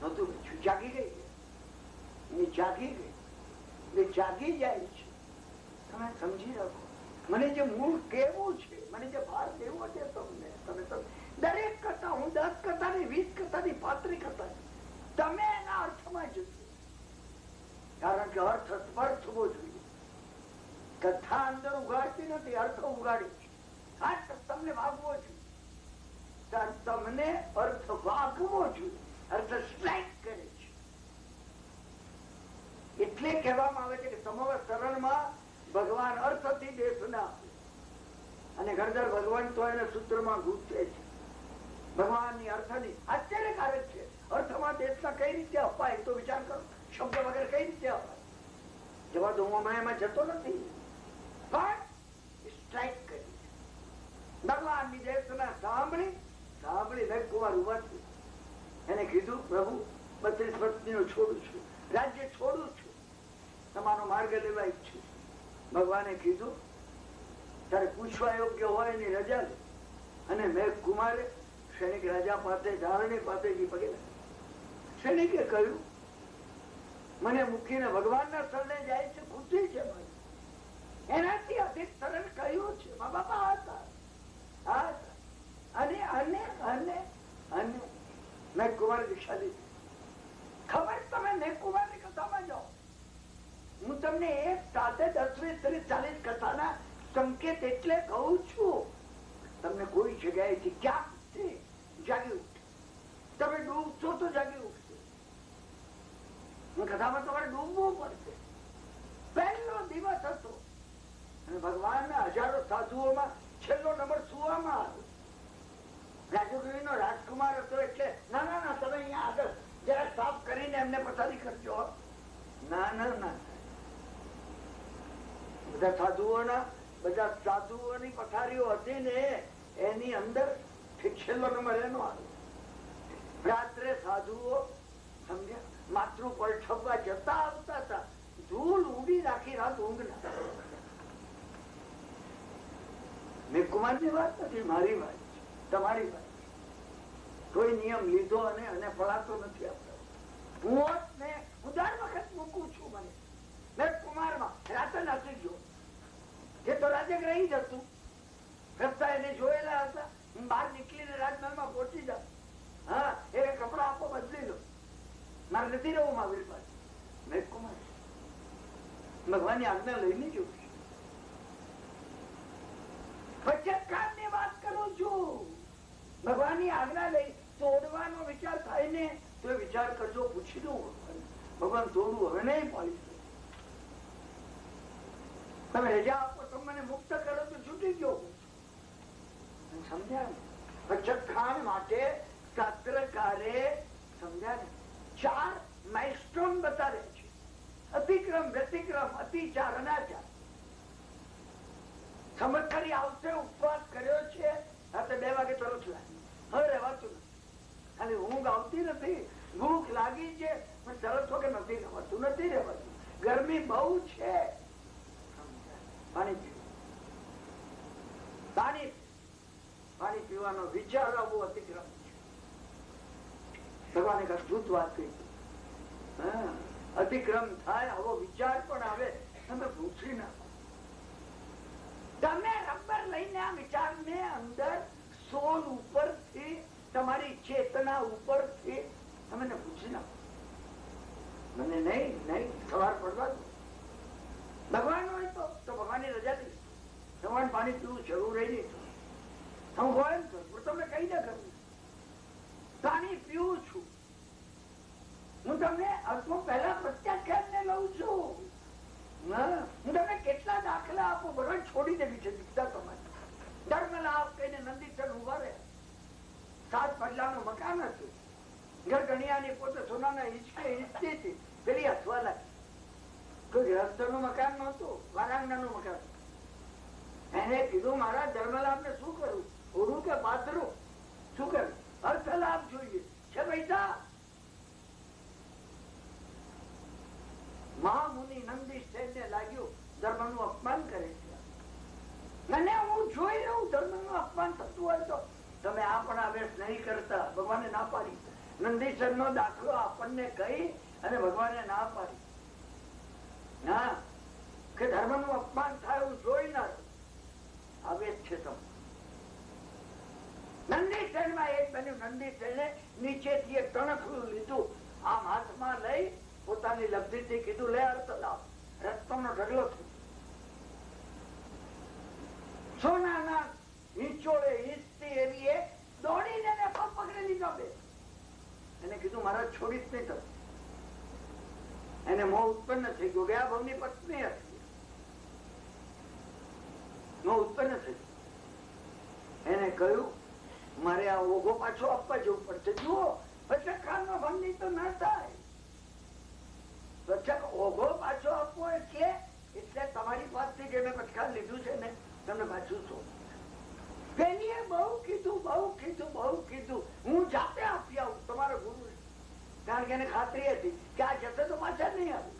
નતું બેઠું. જાગી ગઈ, જાગી ગઈ, જાગી જાય છે. તમે સમજી રાખો, મને જે મૂળ કેવું છે, મને જે ભાર દેવો છે તમને, તમે દરેક કથા, હું 10 કથાની, 20 કથાની, 35 કથાની, તમે એના અર્થમાં જશો. કારણ કે અર્થ સ્પર્શ થવો જોઈએ. કથા અંદર ઉગાડતી નથી, અર્થ ઉગાડી છે. આ તમને વાગવો જોઈએ, તમને અર્થ વાગવો જોઈએ. અર્થ સ્ટ્રાઇક કરે છે. એટલે કહેવામાં આવે છે કે સમગ્ર શરણમાં ભગવાન અર્થથી દેશના આપે. અને ઘરદર ભગવાન તો એને સૂત્રમાં ગૂંથે છે. ભગવાનની અર્થની આશ્ચર્યકારક છે. અર્થમાં દેશના કઈ રીતે અપાય તો વિચાર કરો. શબ્દ વગર કઈ રીતે અપાય? જવા દો, હું એમાં જતો નથી, પણ સ્ટ્રાઇક કરી. ભગવાનની દેશના સાંભળી મેઘકુમાર ઉભા થયો. એને કીધું, પ્રભુ 32 પત્નીઓ છોડું છું, રાજ્ય છોડું છું, તમારો માર્ગ લેવા ઈચ્છું. ભગવાને કીધું, તારે પૂછવા યોગ્ય હોય એની રજા લે. અને મેઘકુમારે સૈનિક રાજા પાસે, ધારણી પાસેથી પગે લાગ્યા. સૈનિકે કહ્યું, મને મૂકીને ભગવાનના શરણે જાય છે, ખુશી છે મારી. એનાથી અધિક શરણ કયું છે? મા બાપા હતા. અને મેઘકુમાર દીક્ષા લીધી. ખબર, તમે મેઘકુમારની કથામાં જાઓ. હું તમને એક સાથે 10, 20, 30, 40 કથાના સંકેત એટલે કહું છું. તમને કોઈ જગ્યાએથી ક્યાંક જાગી ઉઠે. તમે ડૂબશો તો જાગી ઉઠશે. કથામાં તમારે ડૂબવું પડશે. પહેલો દિવસ હતો અને ભગવાનના હજારો સાધુઓમાં છેલ્લો નંબર સુવામાં આવ્યો. રાજુગીરી નો રાજકુમાર હતો એટલે ના તમે અહીંયા આગળ જરા સાફ કરીને એમને પથારી કરજો. ના બધા સાધુઓની પથારીઓ હતી ને, એની અંદર છેલ્લો નંબર એનો આવ્યો. રાત્રે સાધુઓ સમજ્યા, માતૃ પલઠવવા જતા આવતા હતા. ધૂળ ઉડી રાખી રાત ઊંઘ ના. મેઘકુમાર ની વાત નથી, મારી વાત છે, તમારી વાત. કોઈ નિયમ લીધો અને ફળાતો નથી આપતો. હું દર વખત મૂકું છું. મને મેઘકુમારમાં રાતે નથી ગયો, જે તો રાજ્ય રહી જ હતું. રસ્તા એને જોયેલા હતા. હું બહાર નીકળીને રાજમહેલમાં પહોંચી જાઉં. હા, એ કપડા આપો, બદલી લો, મારે નથી રહેવું મહાવીર પાસે. મેઘકુમાર ભગવાનની આજ્ઞા લઈને જવું છે. ની વાત કરું છું. ભગવાનની આજ્ઞા લઈ તોડવાનો વિચાર થાય ને તો એ વિચાર કરજો, પૂછી દઉં ભગવાન તોડવું હવે નહીં પાડી શકે. તમે રજા આપો તો મને મુક્ત કરો તો છૂટી ગયો. સમજ્યા ને? પચખાન માટે શાસ્ત્રકારે સમજ્યા ને 4 માઇલસ્ટોન બતાવે છે. અતિક્રમ, વ્યતિક્રમ, અતિચાર, અનાચાર. સમજકારી આવશે, ઉપવાસ કર્યો છે, રાતે 2 વાગે તરત લાગી, હવે રહેવાતું નથી. ખાલી ઊંઘ આવતી નથી, ભૂખ લાગી છે, પણ તરત વગર નથી રહેવાતું. ગરમી બહુ છે. પાણી પીવાનો વિચાર આવવો અતિક્રમ છે. ભગવાને કઈ જૂથ વાત કહી. અતિક્રમ થાય આવો વિચાર પણ આવે, તમે પૂછી નાખો. તમે રબર લઈને આ વિચારને અંદર સોલ ઉપરથી, તમારી ચેતના ઉપરથી તમે પૂછી નાખો. મને નહીં સવાર પડવા દો. ભગવાન હોય તો ભગવાનની રજા દઈશ. ભગવાન પાણી પીવું જરૂર નહીં. હું હોય તો તમને કઈ ના કરું, પાણી પીવું છું. હું તમને અર્થમાં પહેલા પ્રત્યાખ્યાન લઉં છું. હું તમને કેટલા દાખલા આપું. ભગવાન છોડી દેવી છે દીક્ષા તમારી. ધર્મ લાભ કહીને નંદીચર ઉભા રહે. 7 પગલાનો ધણિયાની પોતે સોનાના હિંચકે હિંચતી હતી, પેલી હસવા લાગી. કોઈ રસ્તનું મકાન નહોતું, વારાંગણાનું મકાન. એને કીધું મારા ધર્મલાભ ને શું કરું, ઓરું કે પાથરું, શું કરું? અર્થ લાભ જોઈએ છે પૈસા. મહામુનિ નંદીશ ને લાગ્યું ધર્મ નું અપમાન કરે છે. મને હું જોઈ લઉં ધર્મ નું અપમાન થતું હોય તો તમે આ પણ આવેશ નહીં કરતા. ભગવાને ના પાડી. નંદીશ્વર નો દાખલો આપણને કહી અને ભગવાને ના પાડી. ના કે ધર્મ નું અપમાન થાય એવું જોઈ ના આવેશ છે. તમે નંદીશ્વર માં એક બન્યું. નંદીશ્વર ને નીચેથી એક તણખલું લીધું, આમ હાથમાં લઈ પોતાની લબ્ધિ થી કીધું લે અર્થ લાવ. રસ્તો નો ઢગલો થયો. સોનાના હિંચોળે હિંચતી એવી એ દોડીને એને પગ પકડી લીધો બે. એને કીધું મારા છોડીશ નહીં તમે. એને મોહ ઉત્પન્ન થઈ ગયો. ગયા ભાવની પત્ની હતી, મોહ ઉત્પન્ન થઈ. એને કહ્યું મારે આ ઓઘો પાછો આપવા જવું પડશે. જુઓ પચખાન નો ભંડી તો ના થાય. ઓઘો પાછો આપવો એટલે તમારી પાસેથી જે મેં પચખાન લીધું છે ને તમને પાછું શું. પેલીએ બહુ કીધું, બહુ કીધું, બહુ કીધું. હું જાતે આપી આવું તમારો ગુરુ. કારણ કે એને ખાતરી હતી કે આ જશે તો પાછા નહીં આવ્યું.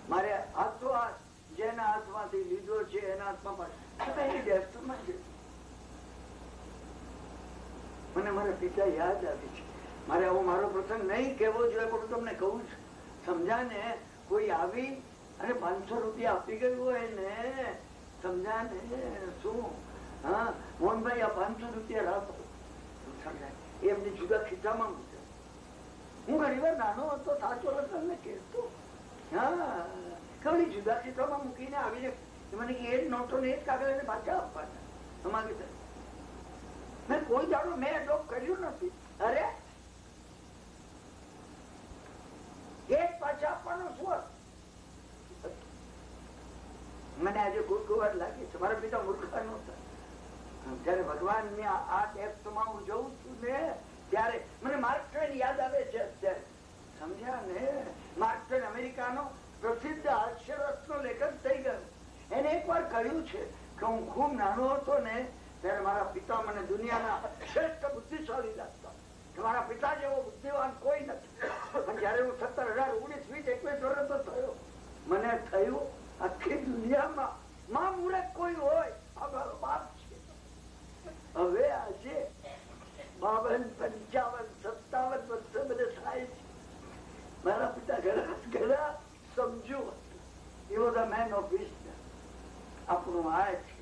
મારે હાથો હાથ જેના હાથમાંથી લીધો છે એના હાથમાં પાછું. મને મારા પિતા યાદ આવી છે. મારે આવો મારો પ્રસંગ નહીં કેવો જોઈએ પણ તમને કહું છું. સમજા ને કોઈ આવી અને 500 રૂપિયા આપી ગયું હોય ને, સમજા ને શું? હા મોહનભાઈ આ 500 રૂપિયા રાખો. એમની જુદા ખિસ્સામાં મૂકે. હું ઘણી વાર નાનો હતો સાચો લખને કહેતો. હા કવડી જુદા ખિસ્સામાં મૂકીને આવીને મને એ જ નોટો ને એ જ કાગળ એને પાછા આપવાના. અમારી મેં કોઈ દાડો મેં એડોપ્ટ કર્યું નથી. અરે એક પાછા આપવાનો શું? મને આજે ગુરગુવાર લાગે છે. મારા પિતા મૂર્ખા નહોતા. જયારે ભગવાન ની આ ટેક્સમાં હું જોઉં છું ને ત્યારે મને માર્ક ટ્વેન યાદ આવે છે. અત્યારે સમજ્યા ને? માર્ક ટ્વેન અમેરિકાનો પ્રસિદ્ધ હાસ્યરસ નો લેખક થઈ ગયો. એને એક વાર કહ્યું છે કે હું ખૂબ નાનો હતો ને ત્યારે મારા પિતા મને દુનિયાના શ્રેષ્ઠ બુદ્ધિશાળી લાગતા. મારા પિતા જેવો બુદ્ધિવાન કોઈ નથી. પણ જયારે હું 17, 18, 19, 20, 21 વર્ષનો થયો મને થયું આખી દુનિયામાં માં મૂર્ખ કોઈ હોય આ મારો બાપ છે. હવે આજે 52, 55, 57 વર્ષે બધે થાય છે. મારા પિતા ઘણા સમજુ એવો ધ મેન ઓફ બિઝનેસ. આપણું આ છે.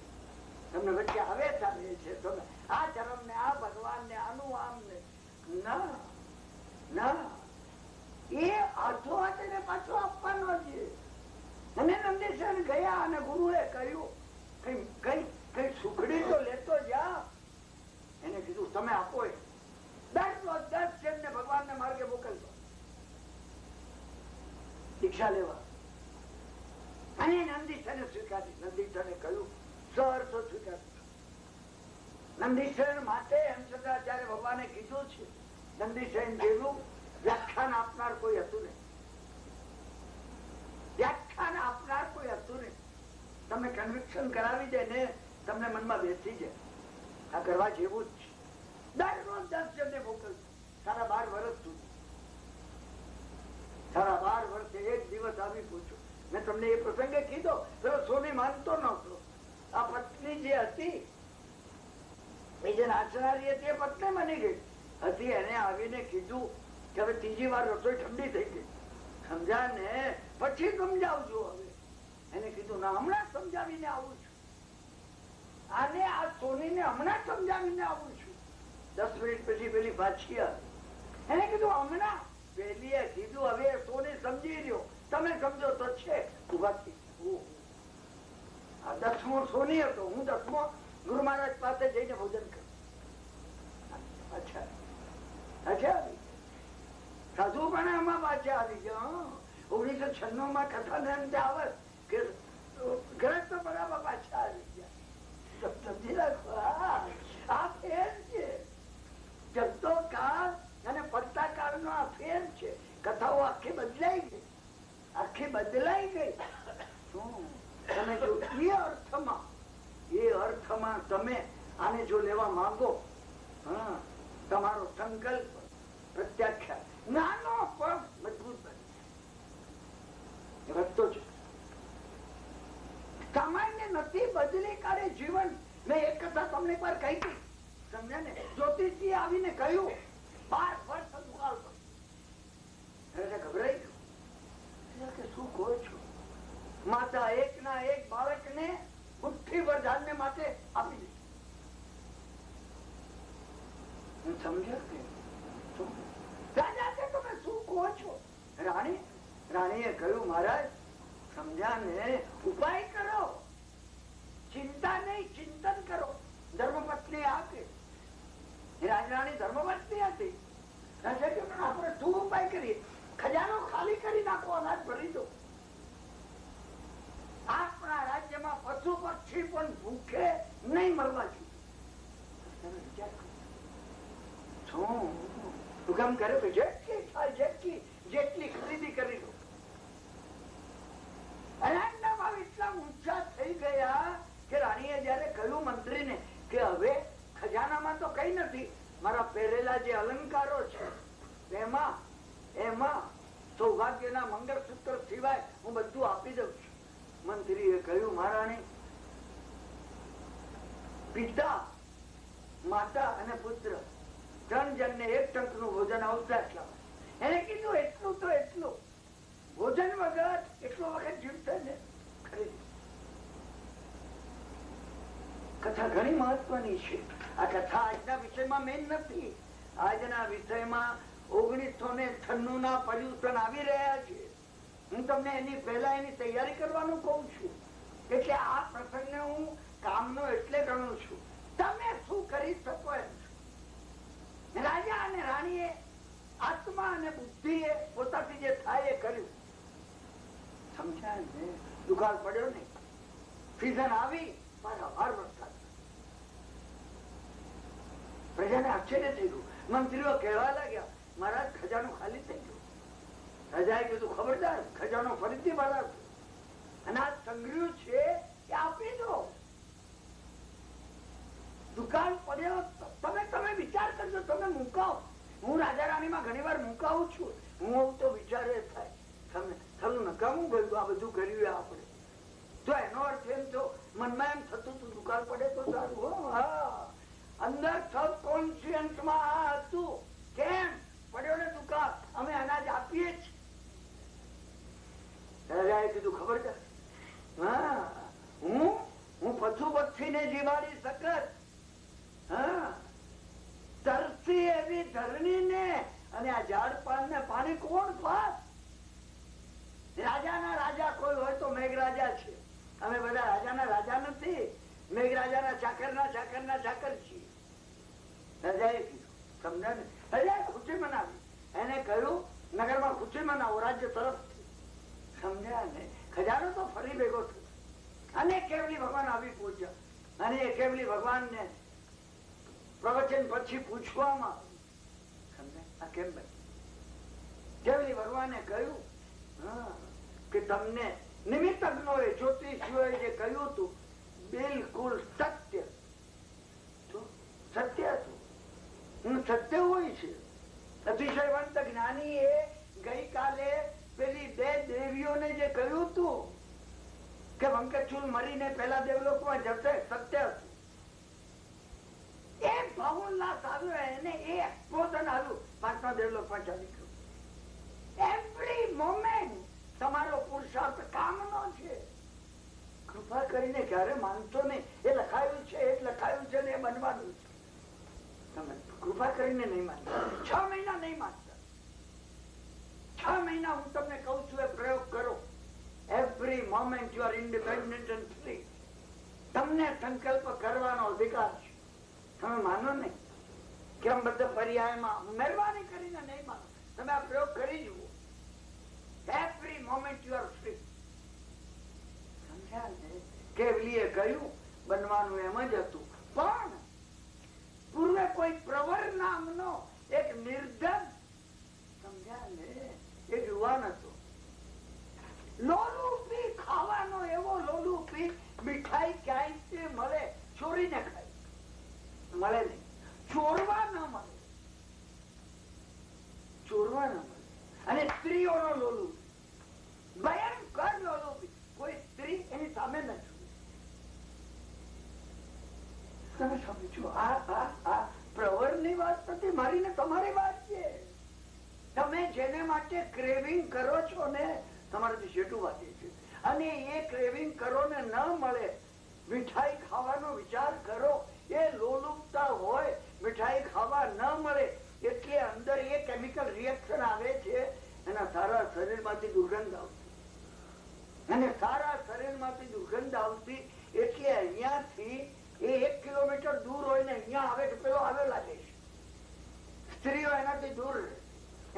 તમને વચ્ચે આવે ચાલે છે તમે આ ધર્મ ને આ ભગવાન ને આનું આમ ને ના ના એ હાથો હાથ એને પાછો આપવાનો છે. અને નંદેશ્વર ગયા અને ગુરુએ કહ્યું કઈ સુખડી તો લેતો જા. એને કીધું તમે આપો. 10 જણને ભગવાનને માર્ગે મોકલતો દીક્ષા લેવા. અને નંદીશ્વરને સ્વીકારી. નંદીશ્વરને કહ્યું સર તો સ્વીકાર્યું. નંદીશ્વર માટે એમ છતાં જયારે ભગવાને કીધું છે નંદીશ્વર જેવું વ્યાખ્યાન આપનાર કોઈ હતું નહીં. વ્યાખ્યાન આપનાર કોઈ હતું નહીં. તમે કન્વિક્શન કરાવી દે ને તમને મનમાં બેસી જાય આ કરવા જેવું જ છે. દરરોજ 10 જણને મોકલતું. સારા 12 વર્ષ સુધી. સારા 12 વર્ષે એક દિવસ આવી પૂછો. મેં તમને એ પ્રસંગે કીધો પેલો સોની માનતો નહોતો. આ પત્ની જે હતી એ જે નાચનારી હતી એ પત્ની બની ગઈ હતી. એને આવીને કીધું કે હવે 3જી વાર રસોઈ ઠંડી થઈ ગઈ. સમજા ને પછી સમજાવજો. હવે એને કીધું ના હમણાં સમજાવીને આવું છું. આને આ સોનીને હમણાં સમજાવીને આવું છું. 10 મિનિટ પછી પેલી પાછી આવી. એને કીધું હમણાં. પેલીએ કીધું હવે સોની સમજી રહ્યો. તમે સમજો તો છે. ઉભા થઈ. આ 10મો સોની હતો. હું 10મો ગુરુ મહારાજ પાસે જઈને ભોજન કરું. અચ્છા અચ્છા સાધુ પણ આમાં પાછા આવી ગયા. 1996 માં કથા ને અંતે આવે કે ગ્રસ્ત તો બરાબર પાછા આવી ગયા. સમજી રાખો આ ફેર છે. જગતો કથાઓ આખી બદલાઈ ગઈ, આખી બદલાઈ ગઈ. તમે જો એ અર્થમાં તમે આને જો લેવા માંગો, તમારો સંકલ્પ પ્રત્યાખ્યાન નાનો પણ મજબૂત બને વધતો છે. સામાન્ય નથી, બદલી કાઢે જીવન. મેં એક કથા તમને પર કહી હતી, સમજ્યા ને? જ્યોતિષજી આવીને કહ્યું 12 વર્ષ દુકાળ પર ગભરાઈ ગયું કે શું કહો છો? માતા એક ના એક બાળકને મુઠ્ઠી ભર ધાન્ય માટે આપી દીધી. સમજ્યા કે રાજા કે તમે શું કહો છો? રાણીએ કહ્યું મહારાજ સમજ્યા ને, ઉપાય કરો, ચિંતા નહીં ચિંતન કરો. ધર્મપત્ની આપે, રાજરાણી ધર્મપત્ની હતી. આપણે શું ઉપાય કરીએ? ખજાનો ખાલી કરી નાખો, અનાજ ભરી દો. આપણા રાજ્યમાં પશુ પક્ષી પણ ભૂખે નહીં મરવા જોઈએ. હુકમ કરે કે જેટલી થાય જેટલી ખરીદી કરી લો. અનાજના ભાવ એટલા ઊંચા થઈ ગયા કે રાણીએ જયારે કહ્યું મંત્રીને કે હવે ખજાનામાં તો કઈ નથી, મારા પહેરેલા જે અલંકારો છે એમાં સૌભાગ્યના મંગળસૂત્ર સિવાય હું બધું આપી દઉં છું. મંત્રીએ કહ્યું મહારાણી, પિતા માતા અને પુત્ર 3 જણને એક ટંકનું ભોજન આવશે એટલા. એને કીધું એટલું તો એટલું, ભોજન વગર એટલો વખત જીવશે ને. કથા ઘણી મહત્વની છે. આ કથા આજના વિષયમાં મેન નથી. આજના વિષયમાં 1996 ના પોલ્યુશન આવી રહ્યા છે. હું તમને એની પહેલા એની તૈયારી કરવાનું કઉ છું. એટલે આ પ્રસંગને હું કામનો એટલે ગણું છું. તમે શું કરી શકો એમ. રાજા અને રાણીએ આત્મા અને બુદ્ધિએ પોતાથી જે થાય એ કર્યું. સમજાય ને? દુકાળ પડ્યો ને, સીઝન આવી, હર વરસાદ. પ્રજાને આશ્ચર્ય થઈ ગયું. મંત્રીઓ કહેવા લાગ્યા મહારાજ ખજાનો ખાલી થઈ ગયો. રાજાએ કીધું ખબરદાર, ખજાનો ફરીથી ભરાશે. અનાજ સંગ્રહ્યું છે એ આપી દો. દુકાળ પડ્યો, તમે વિચાર કરજો, તમે મુકાવો. હું રાજા રાણીમાં ઘણી વાર મુકાવું છું. હું આવું તો વિચારે થાય તમને નકામું ગયું આ બધું કર્યું આપણે. તો એનો અર્થ એમ તો મનમાં એમ થતું હતું દુકાળ પડે તો સારું. અંદર સબકોન્શિયસમાં આ હતું. કેમ પડ્યો ને દુકાળ, અમે અનાજ આપીએ જ. રાજાએ કીધું ખબર હું પશુ પક્ષીને જીવાડી શકત, તરસી એવી ધરણીને અને આ ઝાડ પાન ને પાણી કોણ પાસ? રાજાના રાજા કોઈ હોય તો મેઘરાજા છે. અમે બધા રાજાના રાજા નથી, મેઘરાજાના ચાકર છીએ. રાજાએ કીધું સમજા ને? રાજાએ ખુશી મનાવી. એને કહ્યું નગરમાં ખુશી મનાવો રાજ્ય તરફથી. સમજ્યા ને? ખજાનો તો ફરી ભેગો થયો. અને કેવલી ભગવાન આવી પહોંચ્યા. અને એ કેવલી ભગવાનને પ્રવચન પછી પૂછવામાં આ કેમ બન્યું? કેવલી ભગવાને કહ્યું કે તમને નિમિત્તજ્ઞોએ જ્યોતિષીઓએ જે કહ્યું હતું બિલકુલ સત્ય હતું. સત્ય હોય છે. અતિશયવંત જ્ઞાની એ ગઈકાલે પેલી 2 દેવીઓને જે કહ્યું હતું કે વંકચૂલ મરીને પેલા દેવલોકમાં જશે, સત્ય હતું. એ ભાવોલ્લાસ આવ્યો, એને એ એક્સપ્લોઝન આવ્યું, 5મા દેવલોકમાં ચાલી ગયું. એવરી મોમેન્ટ તમારો પુરુષાર્થ કામનો છે. કૃપા કરીને ક્યારે માનશો નહીં. એ લખાયું છે ને એ બનવાનું છે. તમે કૃપા કરીને નહીં માનતા. 6 મહિના નહીં માનતા. 6 મહિના હું તમને કઉ છું એ પ્રયોગ કરો. Every moment you are independent and free. તમને સંકલ્પ કરવાનો અધિકાર છે. તમે માનો નહીં. કેમ બધા પર્યાયમાં મહેરબાની કરીને નહીં માનો. તમે આ પ્રયોગ કરી જુઓ. Every moment you are free. સમજ્યા ને? કેવલીએ કહ્યું બનવાનું એમ જ હતું. પણ પૂર્વે કોઈ પ્રવર નામનો એક નિર્ધન, સમજ્યા ને, મળવાના મળે. અને સ્ત્રીઓનો લોલુપ, ભયંકર લોલુપ. કોઈ સ્ત્રી એની સામે નથી. તમે સમજો, આ પ્રવરની વાત નથી, મારી ને તમારી વાત છે. તમે જેને માટે ક્રેવિંગ કરો છો ને, તમારાથી જેટલું વાતે છે, અને એ ક્રેવિંગ કરો ને ન મળે, મીઠાઈ ખાવાનો વિચાર કરો, એ લોલુપતા હોય, મીઠાઈ ખાવા ન મળે એટલે અંદર એ કેમિકલ રિએક્શન આવે છે, એના સારા શરીર માંથી દુર્ગંધ આવતી, અને સારા શરીર માંથી દુર્ગંધ આવતી એટલે અહિયાંથી એ 1 કિલોમીટર દૂર હોય ને અહીંયા આવે તો પેલો આવે લાગે છે. સ્ત્રીઓ એનાથી દૂર રહે,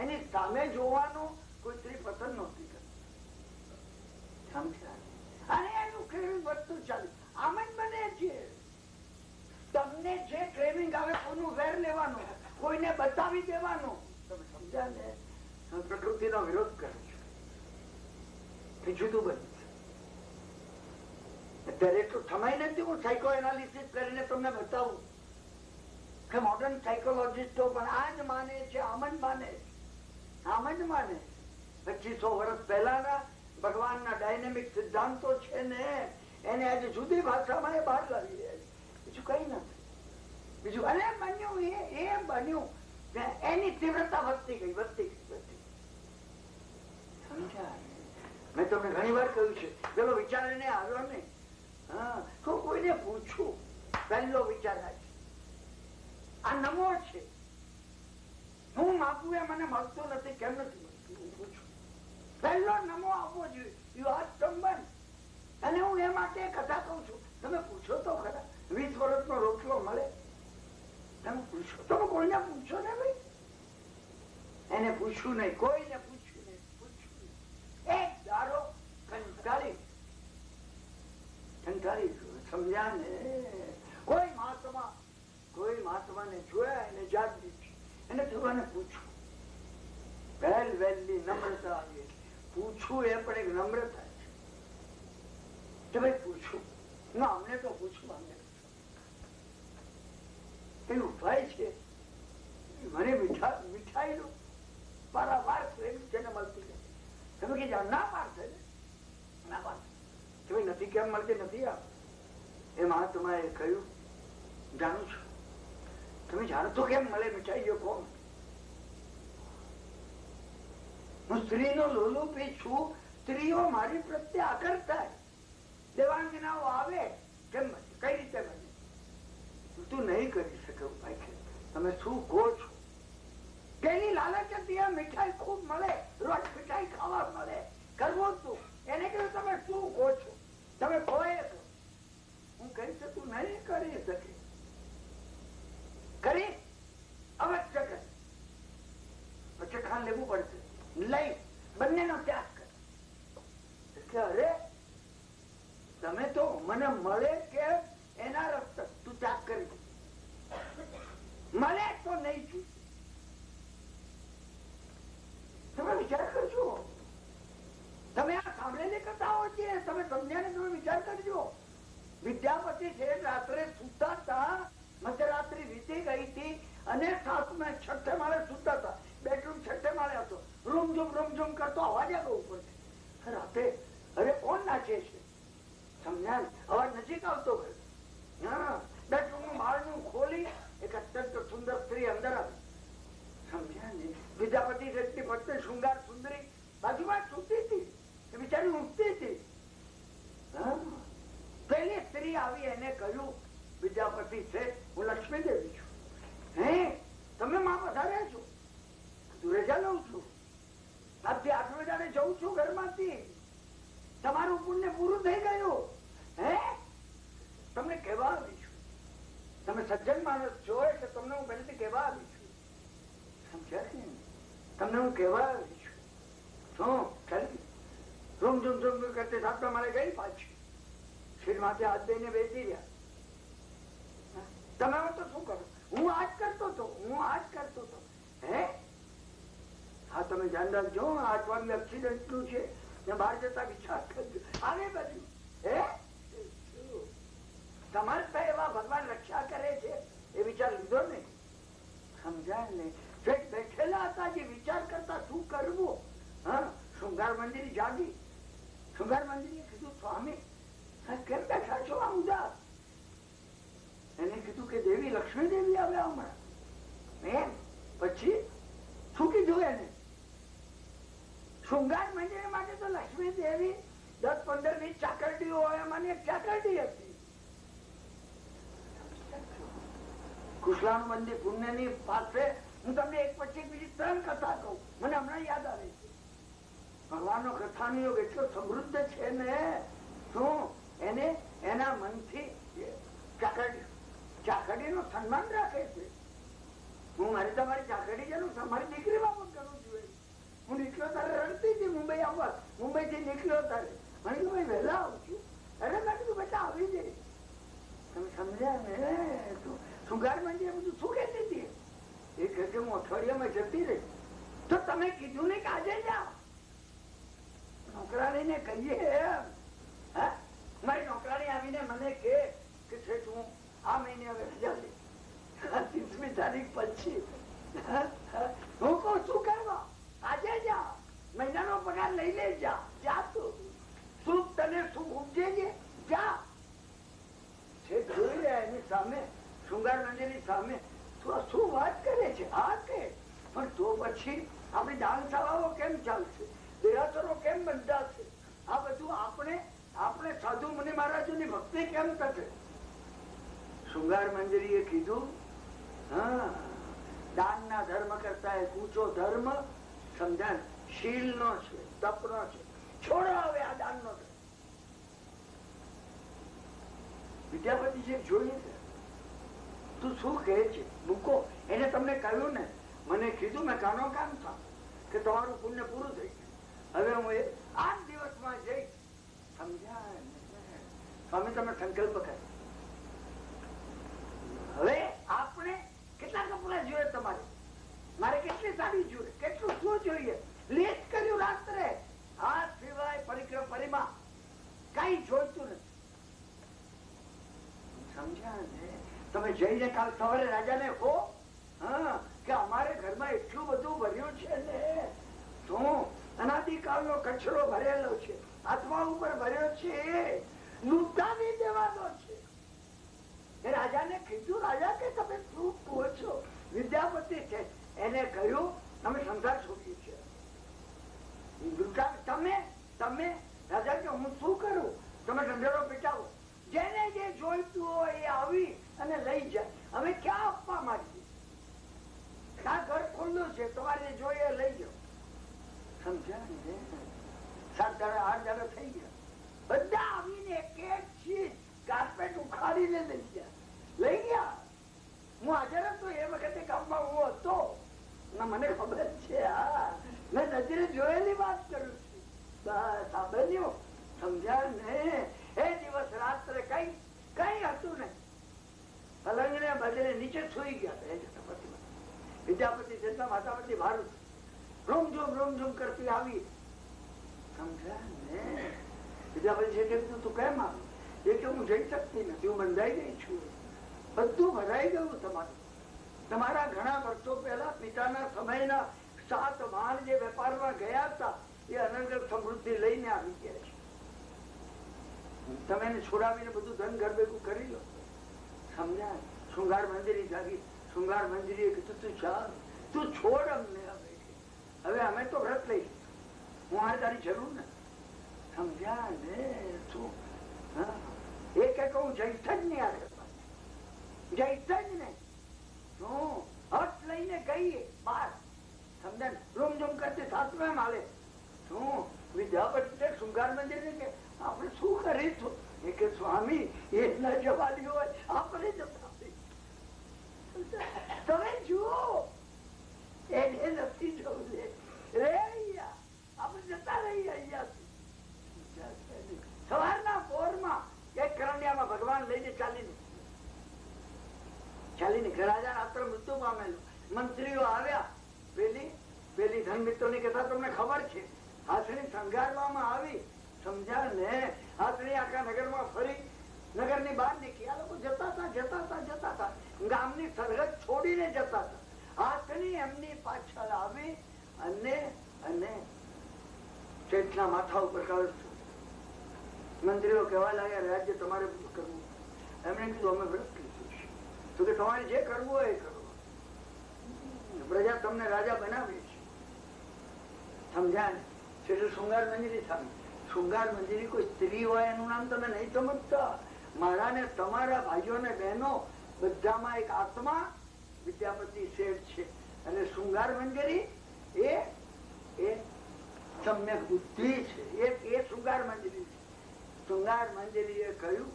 એની સામે જોવાનું કોઈ સ્ત્રી પસંદ નહોતી કરતી. અને એનું ક્રેવિંગ વધતું ચાલે. આમ જ બને છે. તમને જે ક્રેવિંગ આવે કોઈનું વેર લેવાનું, કોઈને બતાવી દેવાનું. તમે સમજ્યા ને? પ્રકૃતિનો વિરોધ કરે છે, જુદું બને છે. અત્યારે એટલું સમય નથી હું સાયકો એનાલિસિસ કરીને તમને બતાવું કે મોડર્ન સાયકોલોજીસ્ટો પણ આ જ માને છે, આમ જ માને છે, આમ જ માને. 2500 વર્ષ પહેલાના ભગવાનના ડાયનેમિક સિદ્ધાંતો છે ને, એને આજે જુદી ભાષામાં એ બહાર લાવી રહ્યા છે. બીજું કઈ નથી. બીજું અને બન્યું એ બન્યું, એની તીવ્રતા વધતી ગઈ. સમજ્યા? મેં તમને ઘણી વાર કહ્યું છે, પેલો વિચાર એને આવ્યો ને, તો કોઈને પૂછું, પહેલો વિચાર આ નમો છે, હું માપું એ મને મળતો નથી, કેમ નથી મળતું, હું પૂછું. પહેલો નમો આપવો જોઈએ. You are someone. અને હું એ માટે કથા કહું છું, તમે પૂછો તો ખરા. 20 વર્ષનો રોટલો મળે, તમે પૂછો, તમે કોઈને પૂછો ને ભાઈ. એને પૂછ્યું નહીં, કોઈને પૂછ્યું નહીં. એક દાડો કંટાળી સમજ્યા ને? કોઈ મહાત્માને જોયા, એને જાત દીધી, એને થોડાને પૂછવું. વહેલી નમ્રતા આવી. પૂછવું એ પણ એક નમ્રતા છે. ભાઈ પૂછવું ના, અમને તો પૂછવું, અમને એ ઉપાય છે. મને મીઠાઈ નું પારાવાર જેને મળતી ગઈ. તમે કે ના પાડશે ને, ના પાડશે. તમે નથી કેમ મળતી નથી. એ મહાત્માએ કહ્યું, જાણું છું. તમે જાણો તો કેમ મળે મીઠાઈ? કોણ? હું સ્ત્રીનો લોલુપી છું. સ્ત્રીઓ મારી પ્રત્યે આકર્ષ થાય. દેવાંગનાઓ આવે, કેમ બને? કઈ રીતે બને? તું નહીં કરી શકે ભાઈ. તમે શું કહો છો? પેલી લાલચ હતી, મીઠાઈ ખૂબ મળે, રોજ મીઠાઈ ખાવા મળે, કરવું તું. એને કહ્યું તમે શું કહો છો? તમે કહો એ કહો. હું કહી શકું નહીં કરી શકે. કરી અવશ્ય કરે. પછી ખાન લેવું પડશે. લઈ બંનેનો ત્યાગ કરે. એટલે અરે તમે તો મને મળે કે એના રસ્તે તું ત્યાગ કરી દે. મળે તો નહીં છું. તમે વિચાર કરજો. તમે આ સાંભળેલી કથાઓ છે, તમે સમજ્યા ને તમે વિચાર કરજો. વિદ્યાપતિ છે, રાત્રે સુતા હતા, મધ્યરાત્રિ વીતી ગઈ હતી, અને સાસુમાં 6થે માળે સુતા હતા. બેડરૂમ 6થે માળે હતો. રૂમઝુમ કરતો અવાજ આવ્યો ઉપરથી. રાતે અરે કોણ નાચે છે? સમજ્યા? અવાજ નજીક આવતો ગયો. હા, બેડરૂમ નું માળનું ખોલી એક અત્યંત સુંદર સ્ત્રી અંદર આવી. સમજ્યા ને? વિદ્યાપતિ વ્યક્તિ ફક્ત શૃંગાર સુંદરી બાજુમાં સૂતી હતી. એ બિચારી ઊંઘતી હતી. પેલી સ્ત્રી આવી, એને કહ્યું, વિદ્યાપતિ છે, હું લક્ષ્મી દેવી છું. હે, તમે માં વધારે છો? તું રજા લઉં છું. આજથી 8 વાગે જઉં છું ઘરમાંથી. તમારું પુણ્ય પૂરું થઈ ગયું. હે, તમને કહેવા આવી છું. તમે સજ્જન માણસ છો એટલે તમને હું પહેલેથી કહેવા આવી છું. સમજ્યા? તમને હું કહેવા આવી છું. શું ચાલી રૂમ કરતે 7મા માળે ગઈ પાછી. શિર માથે હાથ દઈને બેસી રહ્યા. તમે તો શું કરો? હું આજ કરતો હતો. હે, હા, તમે ધ્યાન રાખજો. 8 વાગે એક્સિડન્ટ નું છે, બહાર જતા વિચાર કરજો. આવે બધું. હે, તમારે એવા ભગવાન રક્ષા કરે છે એ વિચાર લીધો ને? સમજાય ને? બેઠેલા હતા જે વિચાર કરતા મંદિર જાગી. શૃંગાર મંદિરે કીધું, સ્વામી કેમ બેઠા છો આમ ઉદાસ? એને કીધું કે દેવી લક્ષ્મી દેવી આવ્યા હમણાં. એમ પછી શું કીધું એને? શૃંગાર મંદિર માટે તો લક્ષ્મી દેવી 10-15-20 ચાકરડીઓ હોય, એમાં એક ચાકરડી હતી. કૃષ્ણાનું મંદિર પુણ્યની પાસે હું તમને એક પછી બીજી 3 કથા કહું, મને હમણાં યાદ આવે છે. ભગવાનનો કથાનો યોગ એટલો સમૃદ્ધ છે ને, શું એને એના મનથી ચાકડી નું સન્માન રાખે છે. હું મારી તમારી ચાકડી છે, મારી દીકરી બાબત કરું છું. હું નીકળ્યો તારે રડતી હતી મુંબઈ આવવા, મુંબઈ થી નીકળ્યો તારે મને ભાઈ વહેલા આવું છું. અરે મેં કીધું બેટા આવી જાય. તમે સમજ્યા ને? શૃંગાર મંદિર બધું શું કહેતી હતી? એ કહે કે હું અઠવાડિયામાં જતી રહી. તો તમે કીધું ને કે આજે જાઓ. નોકરાણીને કહીએ, મારી નોકરાણી આવીને મને કે હું આ મહિને હવે રજા લઈ, 30મી તારીખ પછી. હું કહું શું કરવા? આજે જા, મહિનાનો પગાર લઈ લે. જા તું, સુખ તને સુખ ઉપજે છે. જા. જોઈ રહ્યા એની સામે, શૃંગાર મંદિરની સામે શું વાત કરે છે? હા કે પણ તો પછી આપણી દાન સભાઓ કેમ ચાલશે? દેરાસરો કેમ બંધાશે? આ બધું આપણે સાધુ મુનિ મહારાજોની ભક્તિ કેમ થશે? શૃંગાર મંદિરે કીધું, હા, દાન ના ધર્મ કરતા ઊંચો ધર્મ સમજાય શીલ નો છે, તપ નો છે. છોડો હવે આ દાન નો ધર્મ. વિદ્યાપતિ છે જોઈએ છે, તું શું કહે છે મૂકો. એને તમને કહ્યું ને, મને કીધું, મેં કાનો કામ થા કે તમારું પુણ્ય પૂરું થઈ ગયું. હવે હું 8 દિવસમાં જઈશ. સમજ્યા? સ્વામી તમે સંકલ્પ કર્યો. હવે આપણે કેટલા કપડા જોઈએ તમારે? મારે કેટલી સાડી જોઈએ? કેટલું શું જોઈએ? લિસ્ટ કર્યું રાત્રે. આ સિવાય પરિમાં કઈ જોઈતું નથી. સમજ્યા ને? તમે જઈને કાલ સવારે રાજાને કહો કે અમારે ઘરમાં એટલું બધું ભર્યું છે ને, શું અનાદિકાળનો કચરો ભરેલો છે, આત્મા ઉપર ભર્યો છે, લૂંટાવી દેવાનો છે. રાજાને કીધું, રાજા કે તમે શું કહો છો? વિદ્યાપતિ છે એને કહ્યું તમે સંસાર છોડ્યું છે. તમે રાજા કે હું શું કરું? તમે સંસારો પીટાવો. જેને જે જોઈતું હોય એ આવી અને લઈ જાય. અમે ક્યાં આપવા માંગીએ? આ ઘર ખુલ્લું છે, તમારે જોઈએ લઈ જાઓ. સમજ્યા ને? 7 દાડા 8 દાડા થઈ ગયા. બધા આવીને એક ચીજ કાર્પેટ ઉખાડીને લઈ ગયા. હું હાજર હતો એ વખતે ગામમાં હું હતો, મને ખબર છે. મેં નજરે જોયેલી વાત કરું છું. બસ આ બન્યું. સમજ્યા ને? એ દિવસ રાત્રે કઈ હતું નહીં. પલંગ ને બદલે નીચે સુઈ ગયા. વિદ્યાપતિ જનતા માતાપતિ ભારત રૂમઝૂમ કરતી આવી. સમજ્યા ને? વિદ્યાપતિ તું કેમ આવી? એ કે હું જઈ શકતી નથી, હું બંધાઈ ગઈ છું. બધું ભરાઈ ગયું તમારું. તમારા ઘણા વર્ષો પહેલા પિતાના સમયના 7 માળ જે વેપારમાં ગયા હતા એ અનંત સમૃદ્ધિ લઈને આવી ગયા છે. તમે એને છોડાવીને બધું ધન ઘર ભેગું કરી લો. સમજ્યા? શૃંગાર મંદિરે જાગી. શૃંગાર મંદિરે કીધું તું ચાલ, તું છોડ અમને. હવે અમે તો વ્રત લઈ, હું આ તારી જરૂર ને. સમજ્યા ને? તું એ કે હું જઈશ જ નહીં. આ જઈશ જ નહીં. હું હટ લઈને ગઈ બાર. સમજ્યા? રૂમઝૂમ કરતી સાસુ હાલે. શું વિદ્યાપતિ શૃંગાર મંદિર કે આપણે શું કરીશું? એ કે સ્વામી એ ના જવાની હોય આપણે જતા. તમે જુઓ એને નથી જવું રે આપણે જતા રહીએ અહીંયાથી. સવારના પોરમાં એક કરંડિયામાં ભગવાન લઈને ચાલીને રાજા રાત્રે મૃત્યુ પામેલું. મંત્રીઓ આવ્યા. પેલી ધન મિત્રોની કથા તમને ખબર છે. હાથણી શણગારવામાં આવી. સમજ્યા ને? હાથણી આખા નગરમાં ફરી નગરની બહાર નીકળી. આ લોકો જતા હતા ગામની સરહદ છોડીને જતા હતા. હાથણી એમની પાછળ આવી અને શેઠના માથા ઉપર કળશ. મંત્રીઓ કહેવા લાગ્યા રાજ્ય તમારે કરવું. એમણે કીધું અમે વ્રત કીધું તો કે તમારે જે કરવું હોય એ કરવું. પ્રજા તમને રાજા બનાવી છે. સમજ્યા ને? એટલે શૃંગાર મંજરી થાય. શૃંગાર મંજરી કોઈ સ્ત્રી હોય એનું નામ તમે નહીં સમજતા. મારા ને તમારા ભાઈઓ ને બહેનો બધામાં એક આત્મા વિદ્યાપતિ શેઠ છે. અને શૃંગાર મંજરી એ સમ્યક બુદ્ધિ છે. એ શૃંગાર મંજરી છે. શૃંગાર મંજરી એ કહ્યું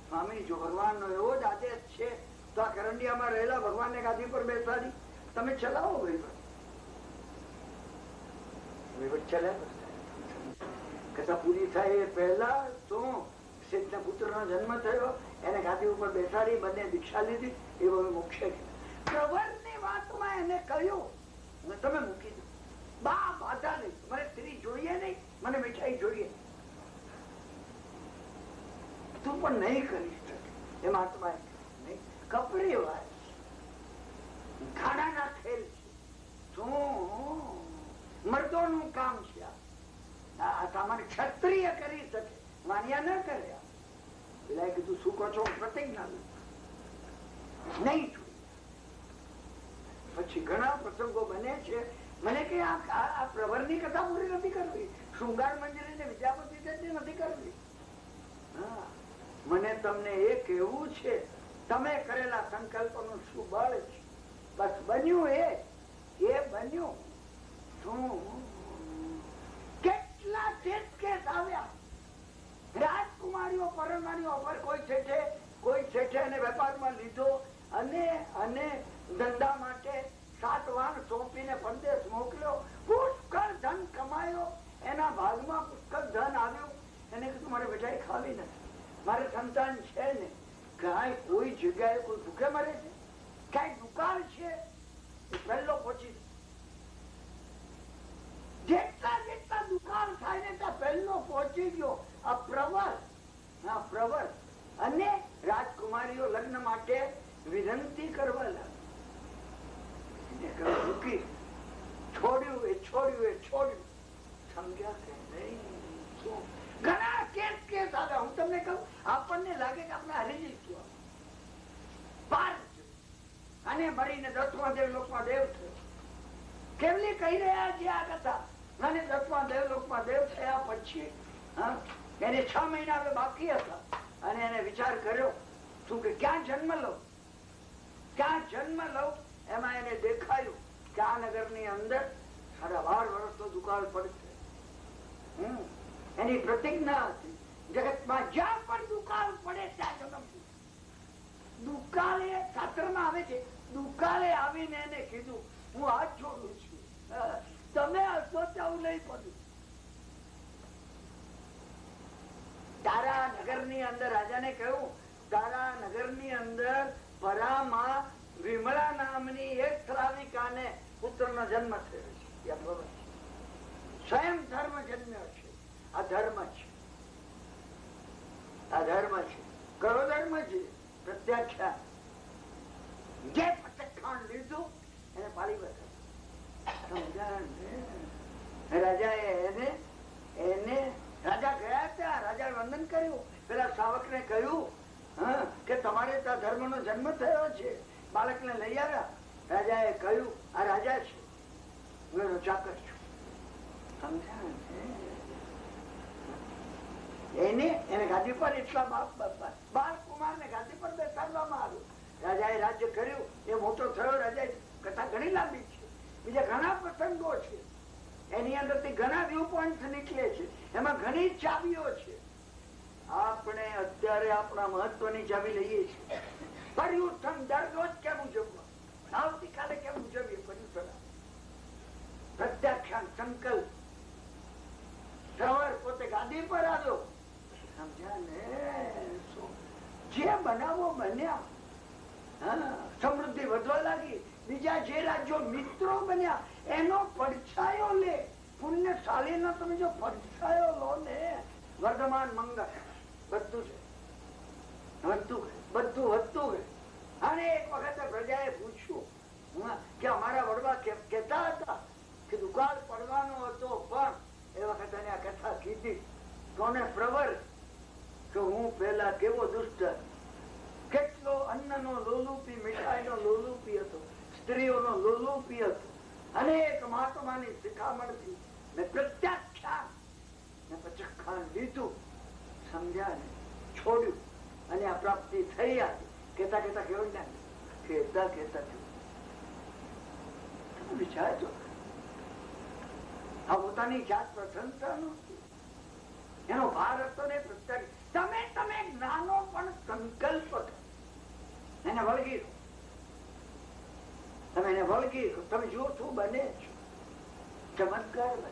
સ્વામી જો ભગવાન નો એવો જ આદેશ છે તો આ કરંડિયામાં રહેલા ભગવાન ને ગાદી પર બેસાડી તમે ચલાવો વહીવટ. વહીવટ ચલાવો. કથા પૂરી થાય એ પહેલા તો શેઠના પુત્ર નો જન્મ થયો, એને ગાદી ઉપર બેસાડી, બંને દીક્ષા લીધી. એ હવે મોક્ષે પ્રવર ની વાતમાં એને કહ્યું તમે મૂકી દો. બા બાધા નહીં, મને સ્ત્રી જોઈએ નહીં, મને મીઠાઈ જોઈએ, તું પણ નહીં કરી શકે. એ મહાત્મા નહીં. કપરી વાત, ખાડાના ખેલ છે. શું મર્દોનું કામ છે આ સામાન્ય ક્ષત્રિય કરી શકે, માન્યા ન કર્યા. પેલા કીધું શું કહો છો? પ્રતિજ્ઞા નહીં જોઈએ. પછી ઘણા પ્રસંગો બને છે. મને કે આ પ્રવર ની કથા પૂરી નથી કરવી, શૃંગાર મંજરી ને વિદ્યાપતિ નથી કરવી. હા, મને તમને એ કેવું છે તમે કરેલા સંકલ્પ નું શું બળ છે. બસ બન્યું એ બન્યું. શું કેટલા કેસ આવ્યા. રાજકુમારીઓ પરણવાની ઓફર કોઈ શેઠે એને વેપારમાં લીધો અને ધંધા માટે 7 વાણ સોંપીને પરદેશ મોકલ્યો. પુષ્કળ ધન કમાયો, એના ભાગમાં પુષ્કળ ધન આવ્યું. એને કીધું મારે મીઠાઈ ખાવી નથી, મારે સંતાન છે ને. કાંઈ કોઈ જગ્યાએ કોઈ ભૂખે મરે છે? કઈ દુકાળ છે? પહેલો પહોંચી જેટલા દુકાળ થાય ને ત્યાં પહેલો પહોંચી ગયો. આ પ્રવર અને રાજકુમારીઓ લગ્ન માટે વિનંતી કરવા લાગી. છોડ્યું. સમજ્યા કે નહીં? ઘણા કેસ આવ્યા. હું તમને કહું, આપણને લાગે કે આપણે હારી જઈશું. અને મરીને 10મા દેવલોકમાં દેવ થયો. કેમલી કહી રહ્યા છે આ કથા. અને 10મા દેવલોકમાં દેવ થયા પછી એને 6 મહિના હવે બાકી હતા. અને એને વિચાર કર્યો શું કે ક્યાં જન્મ લઉં. એમાં એને દેખાયું કે આ નગર ની અંદર 12.5 વર્ષ તો દુકાળ પડશે. એની પ્રતિજ્ઞા હતી જગતમાં જ્યાં પણ દુકાળ પડે ત્યાં જન્મ. દુકાળે શાસ્ત્રમાં આવે છે, દુકાળે આવીને એને કીધું હું હાથ જોડું છું, તમે હસો ત્યાં નહીં પડ્યું. તારા નગર ની અંદર રાજાને કહ્યું તારા નગર ની અંદર પરામાં વિમળા નામની એક શ્રાવિકાને પુત્ર નો જન્મ થયો છે. સ્વયં ધર્મ જન્મ્યો છે. આ ધર્મ છે. કયો ધર્મ છે? પ્રત્યાખ્યાન. જે પ્રત્યાખ્યાન લીધું એને પાળી બતાવ્યું. રાજા ગયા હતા. રાજા વંદન કર્યું. પેલા શાવક ને કહ્યું કે તમારે ત્યાં ધર્મ નો જન્મ થયો છે, બાળક ને લઈ આવ્યા. રાજા એ કહ્યું આ રાજા છે, હું એનો ચાકર છું. સમજ્યા? એને ગાદી પર એટલા બાળકુમાર ને ગાદી પર બેસાડવામાં આવ્યું. રાજાએ રાજ્ય કર્યું. એ મોટો થયો. રાજા કથા ઘણી લાંબી છે. બીજા ઘણા પ્રસંગો છે. એની અંદરથી ઘણા વ્યૂ પોઈન્ટ નીકળે છે. એમાં ઘણી ચાવીઓ છે. આપણે અત્યારે આપણા મહત્વની ચાવી લઈએ છીએ. પર્યુષણ દરરોજ કેમ ઉજવવા, આવતીકાલે કેમ ઉજવીએ પર્યુષણ. પ્રત્યાખ્યાન, સંકલ્પ. સવાર પોતે ગાદી પર આવ્યો. સમજ્યા ને? જે બનાવો બન્યા, સમૃદ્ધિ વધવા લાગી. બીજા જે રાજ્યો મિત્રો બન્યા એનો પડછાયો લે. પુણ્યશાળી નો તમે જો પડછાયો લો ને, વર્ધમાન મંગળ બધું છે, બધું વધતું ગયું. અને એક વખત પ્રજાએ પૂછ્યું કે અમારા વડવા કેતા હતા કે દુકાળ પડવાનો હતો, પણ એ વખત એને આ કોને પ્રવર કે હું પેલા કેવો દુષ્ટ, કેટલો અન્નનો લોલુપી, મીઠાઈનો લોલુપી હતો, સ્ત્રીઓનો લોલુપી હતો. અનેક મહાત્માની શિખામણથી મેં પ્રત્યાખ્યાન ને પછી ખાન લીધું, સમજ્યા ને, છોડ્યું અને આ પ્રાપ્તિ થઈ આવી. કેતા કેતા કેવું જ્ઞાન, કેતા કેતા તમે વિચારજો, આ પોતાની જાત પ્રશંસા નહોતી, એનો ભાર હતો ને પ્રત્યેક. તમે જ્ઞાનો પણ સંકલ્પ એને વળગી રહો, તમે એને વળગી રહો, તમે જો શું બને છો, ચમત્કાર બને.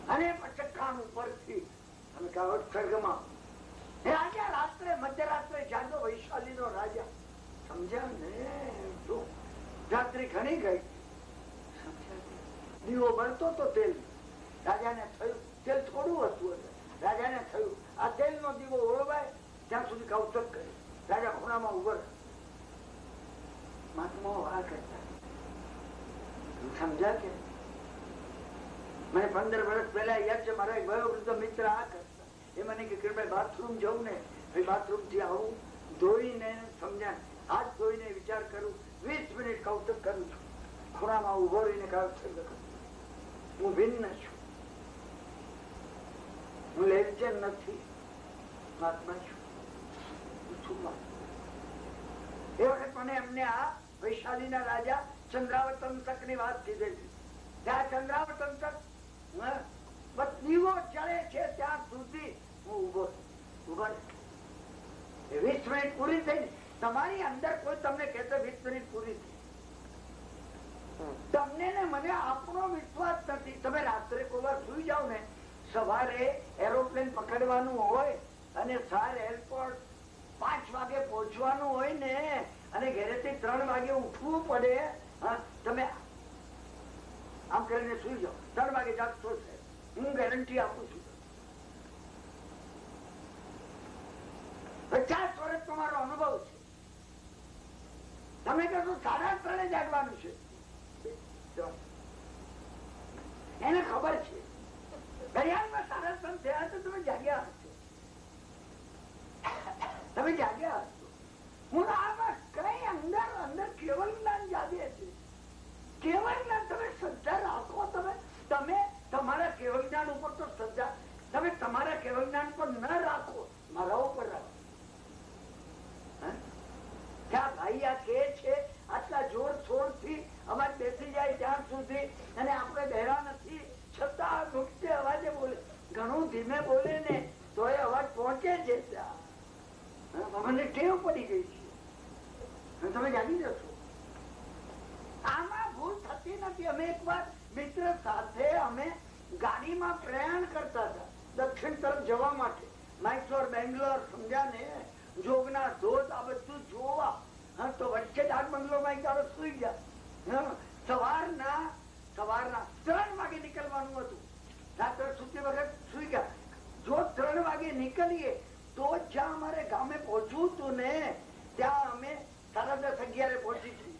અને પછી કાન ઉપરથી તમે કહો સ્વર્ગમાં આજે રાત્રે મધ્યરાત્રે જાગો વૈશાલી નો રાજા, સમજ્યા ને? જો રાત્રિ ઘણી ગઈ, દીવો બળતો તો તેલ, રાજાને થયું તેલ થોડું હતું, રાજાને થયું આ તેલ નો દીવો ઓળવાય ત્યાં સુધી કૌતક કરે. રાજા ખૂણામાં ઉભર, મહાત્માઓ આ કરતા, સમજ્યા કે મને 15 વર્ષ પહેલા યાદ છે, મારા એક વયોવૃદ્ધ મિત્ર આ કરતા. એ મને કે ભાઈ બાથરૂમ જવું ને, બાથરૂમ થી આવું, ધોઈને, સમજ્યા, હાથ ધોઈને વિચાર કરું, 20 મિનિટ કૌતક કરું છું, ખૂણામાં ઉભો રહીને કૌતક. હું ભિન્ન છું, હું લેવચન નથી, મહાત્મા છું. એ વખત મને એમને આ વૈશાલીના રાજા ચંદ્રાવતંતક ની વાત કીધેલી. ત્યાં ચંદ્રાવતંતક દીવો જળે છે ત્યાં સુધી હું ઉભો 20 મિનિટ પૂરી થઈ. તમારી અંદર કોઈ તમને કહેતો 20 મિનિટ પૂરી થઈ, તમને ને મને આપણો વિશ્વાસ નથી. તમે રાત્રે કોઈ વાર સુઈ જાવ ને, સવારે એરોપ્લેન પકડવાનું હોય અને સાર એરપોર્ટ 5 વાગે પહોંચવાનું હોય ને, અને ઘરેથી 3 વાગે ઉઠવું પડે, તમે આમ કરીને સુઈ જાઓ, 3 વાગે જાગશો છે, હું ગેરંટી આપું છું. 50 વર્ષ તમારો અનુભવ છે. તમે કહેશો 3:30 જાગવાનું છે, એને ખબર છે ઘડિયાળમાં 3:30 થયા તો તમે જાગ્યા હશો, તમે જાગ્યા હશો. હું આમાં કઈ અંદર અંદર કેવલ જ્ઞાન જાગે છે, કેવલ જ્ઞાન. તમે શ્રદ્ધા રાખો, તમે તમારા કેવલ જ્ઞાન ઉપર તો શ્રદ્ધા, તમે તમારા કેવલ જ્ઞાન પર ન રાખો, મારા ઉપર રાખો. ક્યાં ભાઈ આ કે છે આટલા જોર છોડ થી અવાજ બેસી જાય ત્યાં સુધી, અને આપણે બહેરા નથી છતાં મુક્તિ અવાજે બોલે, ઘણું ધીમે બોલે ને તો એ અવાજ પહોંચે છે ત્યાં. મને ટેવ પડી ગઈ છે, તમે જાણી જશો. આમાં ભૂલ થતી નથી. અમે એક વાર મિત્ર સાથે અમે ગાડીમાં પ્રયાણ કરતા હતા દક્ષિણ તરફ જવા માટે, મૈસૂર, બેંગ્લોર, સમજ્યા ને, જોગના ધોધ આ બધું જોવા. તો વચ્ચે ડાક બંગલોમાં એક દાડો સુઈ ગયા. સવારના 3 વાગે નીકળવાનું હતું, રાત્રે સુતી વખત સુઈ ગયા. જો 3 વાગે નીકળીએ તો જ્યાં અમારે ગામે પહોંચવું હતું ને, ત્યાં અમે 10:30-11 પહોંચી છીએ.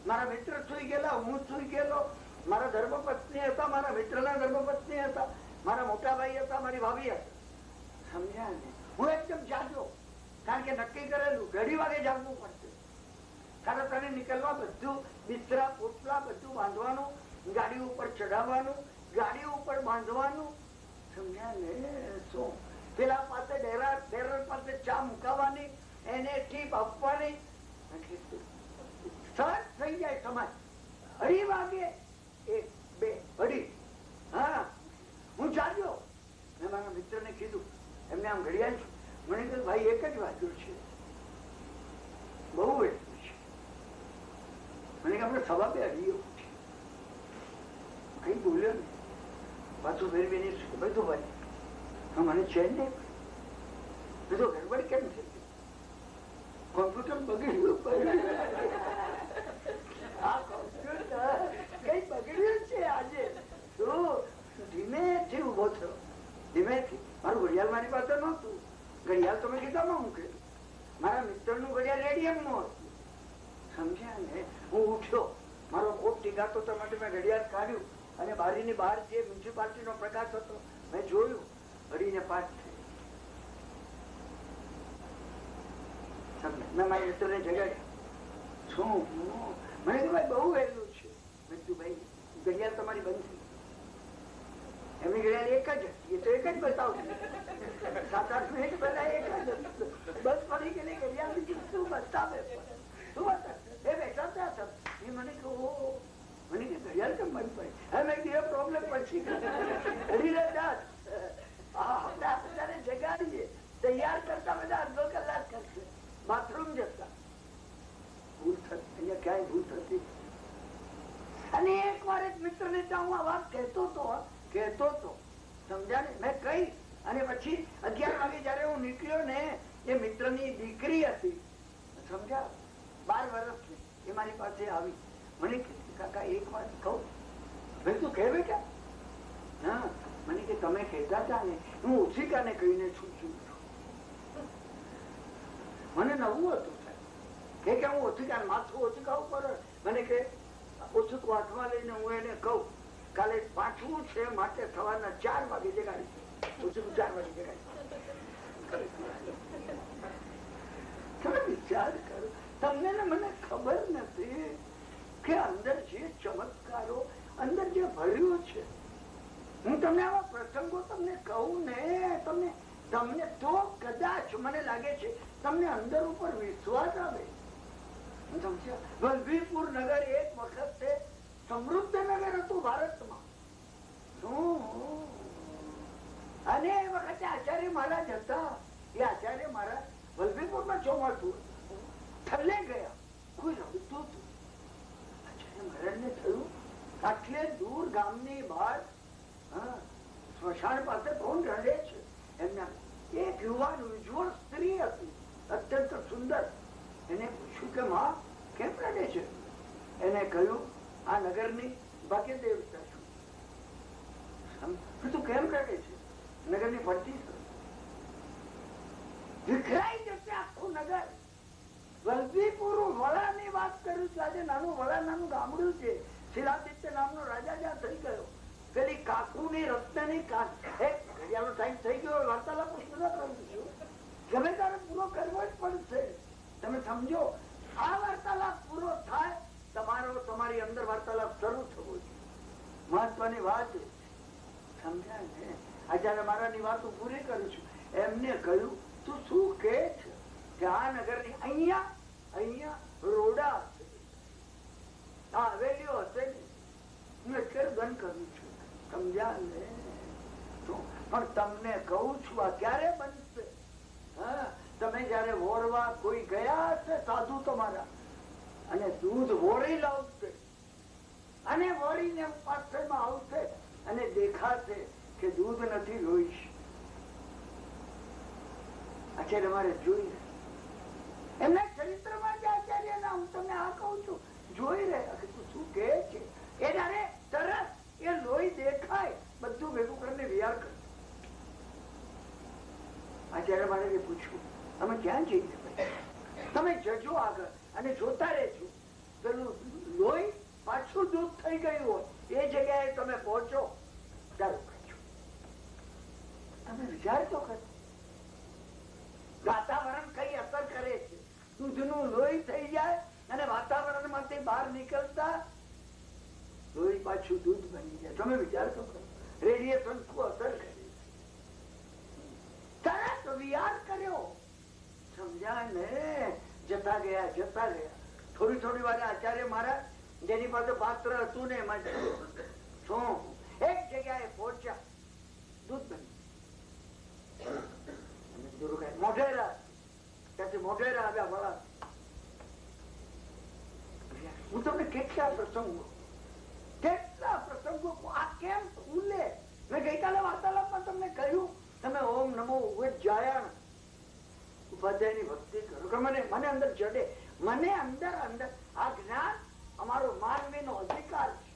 મારા મિત્ર સુઈ ગયેલા, હું સુઈ ગયેલો, મારા ધર્મપત્ની હતા, મારા મિત્રના ધર્મપત્ની હતા, મારા મોટા ભાઈ હતા, મારી ભાભી હતા, સમજ્યા ને. હું એકદમ જાગ્યો, કારણ કે નક્કી કરેલું 2:30 વાગે જાગવું પડશે. 3:30 નીકળવા, બધું બિસ્તરા પોટલા બધું બાંધવાનું, ગાડી ઉપર ચડાવવાનું, ગાડી ઉપર બાંધવાનું, સમજ્યા ને. શું પેલા પાસે ડેરર પાસે ચા મુકાવવાની, એને ટીપ આપવાની, સહજ થઈ જાય સમાજ. 2:30 વાગે 1, 2, 2:30. હા, હું જાગ્યો. મેં મારા મિત્ર ને કીધું, એમને આમ ઘડિયાળ છું, મને કહ્યું ભાઈ 1 જ વાગ્યો છે, બહુ એટલું છે. મને કે આપણે 2:15 કઈ બોલ્યો ને, પાછું ફેરવી નહીં બધું ભાઈ. મને ચેન નહીં, બધું ગડબડ કેમ છે, કોમ્પ્યુટર બગડ્યું, આ કોમ્પ્યુટર કઈ બગડ્યું છે આજે. તો ધીમેથી ઉભો થયો, ધીમેથી. મારું ઘડિયાળ મારી પાસે નહોતું, ઘડિયાળ તમે કીધામાં મૂકેલું, મારા મિત્ર નું ઘડિયાળ રેડિયમનું હતું, સમજ્યા ને. હું ઉઠ્યો, મારો કોટ ટીકાતો માટે મેં ઘડિયાળ કાઢ્યું, અને બારીની બહાર જે મ્યુનિસિપાલિટીનો પ્રકાશ હતો મેં જોયું, અડીને પાઠ થઈ. મેં મારા મિત્રને જગાડ્યા. શું? મને તો ભાઈ બહુ વહેલું છે. મેં કીધું ભાઈ ઘડિયાળ તમારી બંધ થઈ. એમની ઘડિયાળ એક જ હતી. એ તો એક જ બતાવતી. 7-8 મિનિટ પહેલા એક જ બસ પડી ગયેલી ઘડિયાળ બીજી શું બતાવે? શું બતાવે? એ બેઠા હતા. એ મને કહું મને કે ઘડિયાળ કેમ બંધ પડી? હવે મેં કીધું પ્રોબ્લેમ પછી જગાડીએ તૈયાર કરતા બધા અડધો કલાક કરશે. બાથરૂમ જતા ભૂલ થતી. અહીંયા ક્યાંય ભૂલ થતી. અને એક વાર એક મિત્ર ને હું આ વાત કહેતો હતો સમજ્યા ને? મેં કહી અને પછી 11 વાગે જયારે હું નીકળ્યો ને એ મિત્ર ની દીકરી હતી સમજ્યા 12 વર્ષની. એ મારી પાસે આવી. મને કાકા એક વાત કહું. ભાઈ તું કહે બેટા? હા. મને કે તમે કહેતા હતા ને હું ઓછીકાને કહીને છું. મને નવું હતું કે હું ઓછીકા માથું ઓછીકાવું પર મને કે ઓછું હાથમાં લઈને હું એને કહું કાલે પાછું છે માટે સવારના 4 વાગે જગાડી. ઓછું 4 વાગે જગાડી. તમે વિચાર કરો. તમને ને મને ખબર નથી કે અંદર જે ચમત્કારો અંદર જે ભર્યું છે. હું તમને આવા પ્રસંગો તમને કહું ને તમને તો કદાચ મને લાગે છે તમને અંદર ઉપર વિશ્વાસ આવે. વલ્લભીપુર નગર એક વખત સમૃદ્ધ નગર હતું ભારતમાં. અને એ વખતે આચાર્ય મહારાજ હતા. એ આચાર્ય મહારાજ વલ્લભીપુર માં ચોમાસું થલ્લે ગયા. કોઈ રડતું હતું. આચાર્ય મહારાજ ને થયું આટલે દૂર ગામની બહાર સ્મશાન પાસે કોણ રડે છે? એમના એક યુવાન ઉજ્જવળ સ્ત્રી હતી અત્યંત સુંદર. એને પૂછ્યું કે માં કેમ રડે છે? એને કહ્યું આ નગરની ભાગ્ય દેવતા છું. તું કેમ રડે છે? નગરની ફરતી વિખરાઈ જશે આખું નગર. વલ્લભીપુર વડાની વાત કરું છું. આજે નાનું વડા નાનું ગામડું છે. શિલાદિત્ય નામનો રાજા જ્યાં થઈ ગયો. પેલી કાકુ ની રત્ન ની ઘડિયાળનો ટાઈમ થઈ ગયો. વાર્તાલાપ પૂરો કરું છું. ગમે ત્યારે પૂરો કરવો જ પડશે. તમે સમજો આ વાર્તાલાપ પૂરો થાય તમારી અંદર વાર્તાલાપ શરૂ થવો જોઈએ. મહત્વની વાત સમજાય ને? આચાર્ય મારાની વાત હું પૂરી કરું છું. એમને કહ્યું તું શું કે છે કે આ નગરની અહીંયા રોડા હશે, આ હવેલીઓ હશે ને હું એટલે બંધ કરું છું. સમજ્યા ને? પણ તમને કહું છું આ ક્યારે બનશે? તમે જયારે વોરવા કોઈ ગયા હશે સાધુ તમારા અને દૂધ વોરી લાવશે અને વોરીને પાછળમાં આવશે અને દેખાશે કે દૂધ નથી લોહી. આચાર્ય મારે જોઈએ એમના ચરિત્રમાં જે આચાર્ય ના હું તમને આ કહું છું જોઈ રહ્યા તું શું કે છે? એ જયારે તરત એ લોહી દેખાય બધું ભેગું કરીને વિહાર કરે. આચાર્ય મારે પૂછ્યું તમે ક્યાં જઈએ? તમે જજો આગળ અને જોતા રહેજો. પેલું લોહી પાછું દૂધ થઈ ગયું હોય એ જગ્યાએ તમે પહોંચો ચાલો કરજો. તમે વિચાર તો કરો વાતાવરણ કઈ અસર કરે છે. દૂધનું લોહી થઈ જાય અને વાતાવરણ માંથી બહાર નીકળતા લોહી પાછું દૂધ બની જાય. તમે વિચાર તો કરો રેડિયેશન શું અસર કરે. તરત વિહાર કર્યો. સમજ્યા ને? જતા ગયા. થોડી વાર આચાર્ય મહારાજ જેની પાસે પાત્ર હતું ને એમાં શું એક જગ્યાએ પહોંચ્યા. દૂધ બની મોઢેરા ત્યાંથી મોઢેરા આવ્યા વળા. હું તમને કેટલા પ્રસંગો આ કેમ ખુલે. મેં ગઈકાલે વાર્તાલાપમાં તમને કહ્યું તમે ઓમ નમો ઉજ્જાયણ ઉપાધ્યાયની ભક્તિ કરો કે મને અંદર જડે. મને અંદર આ જ્ઞાન અમારો માનવીનો અધિકાર છે.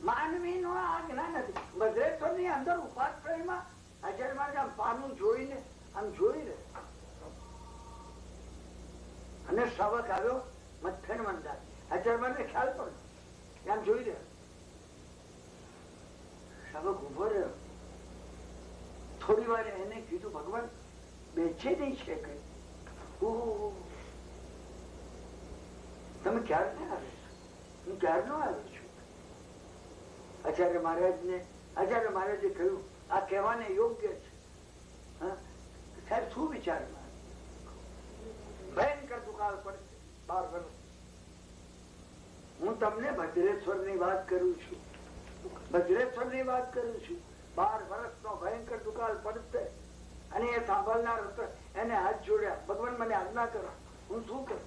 માનવીનો આ જ્ઞાન નથી. ભદ્રેશ્વર ની અંદર ઉપાશ્રયમાં આચાર્ય મહારાજ આમ પાનું જોઈને આમ જોઈ રહે અને શ્રાવક આવ્યો મથન મંદાર. આચાર્ય મહારાજ ખ્યાલ પડે આમ જોઈ રહ્યા. શ્રાવક ઉભો રહ્યો થોડી વાર એને કીધું ભગવાન બેચેની છે કઈ, ઓહો તમે ક્યારે આવે છો? હું ક્યારનો આવ્યો છું. આચાર્ય મહારાજે કહ્યું આ કહેવાને યોગ્ય છે. સાહેબ શું વિચારમાં? ભયંકર દુકાળ પડશે 12 વર્ષ. હું તમને ભદ્રેશ્વર ની વાત કરું છું, ભદ્રેશ્વર ની વાત કરું છું. 12 વર્ષનો ભયંકર દુકાળ પડશે. અને એ સાંભળનાર હતો એને હાથ જોડ્યા, ભગવાન મને આજ્ઞા કરો, હું શું કરું?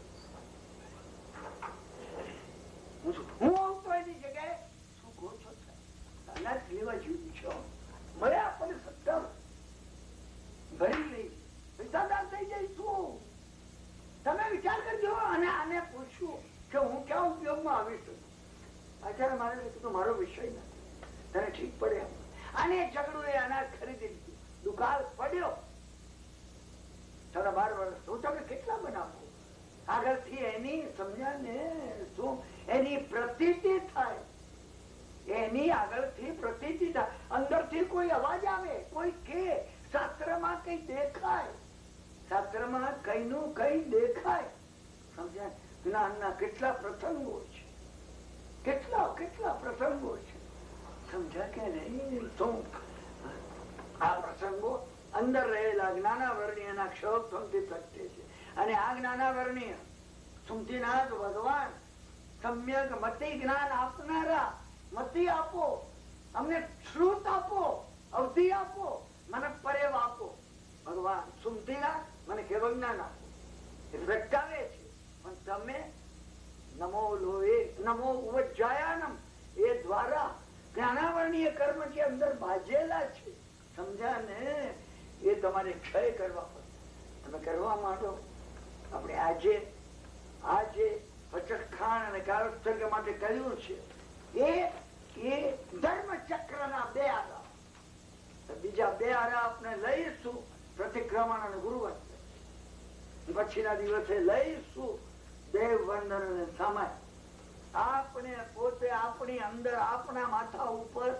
હું આવતો એની જગ્યાએ શું કહો છો? અનાજ લેવા જેવું છો, મળે આપણને સત્તર ભરી લઈ પૈસાદાર થઈ જઈશું. તમે વિચાર કરજો. અને આને પૂછ્યું કે હું ક્યાં ઉપયોગમાં આવીશ? આચાર્ય મારે કીધું મારો વિષય નથી, તને ઠીક પડે. અને ઝઘડું એ અનાજ ખરીદી લીધું, દુકાળ પડ્યો. તારા 12 વર્ષ હું તમે કેટલા બનાવો? આગળથી એની સમજ્યા ને શું એની પ્રતીતિ થાય, એની આગળથી પ્રતીતિ થાય. અંદરથી કોઈ અવાજ આવે, કોઈ કે શાસ્ત્રમાં કઈ દેખાય, શાસ્ત્રમાં કઈ નું કઈ દેખાય. સમજ્યા? જ્ઞાનના કેટલા પ્રસંગો છે, કેટલા પ્રસંગો છે. સમજ્યા કે નહીં? શું આ પ્રસંગો અંદર રહેલા જ્ઞાનાવરણીયના ક્ષોભ સુમતી પ્રગટે છે. અને આ જ્ઞાનાવરણીય સુમતીનાથ ભગવાન સમ્યક મતિ જ્ઞાન આપનારા. મતિ આપો, અમને શ્રુત આપો, અવધિ આપો, મને પરેવ આપો. ભગવાન સુમતીનાથ મને કેવળ જ્ઞાન આપો. એ પ્રગટાવે છે. પણ તમે નમો લોહે નમો ઉપજાયાનમ એ દ્વારા જ્ઞાનાવરણીય કર્મ જે અંદર બાજેલા છે, સમજ્યા ને? એ તમારે ક્ષય કરવા પડે. તમે કરવા માંડો. આપણે આજે પચખાણ અને કારસ્તર્ગ માટે કહ્યું છે એ ધર્મ ચક્ર ના 2 આરા. બીજા 2 આરા આપણે લઈશું, પ્રતિક્રમણ અને ગુરુવંદન. પછીના દિવસે લઈશું દેવ વંદન અને સમય. આપણે પોતે આપણી અંદર આપણા માથા ઉપર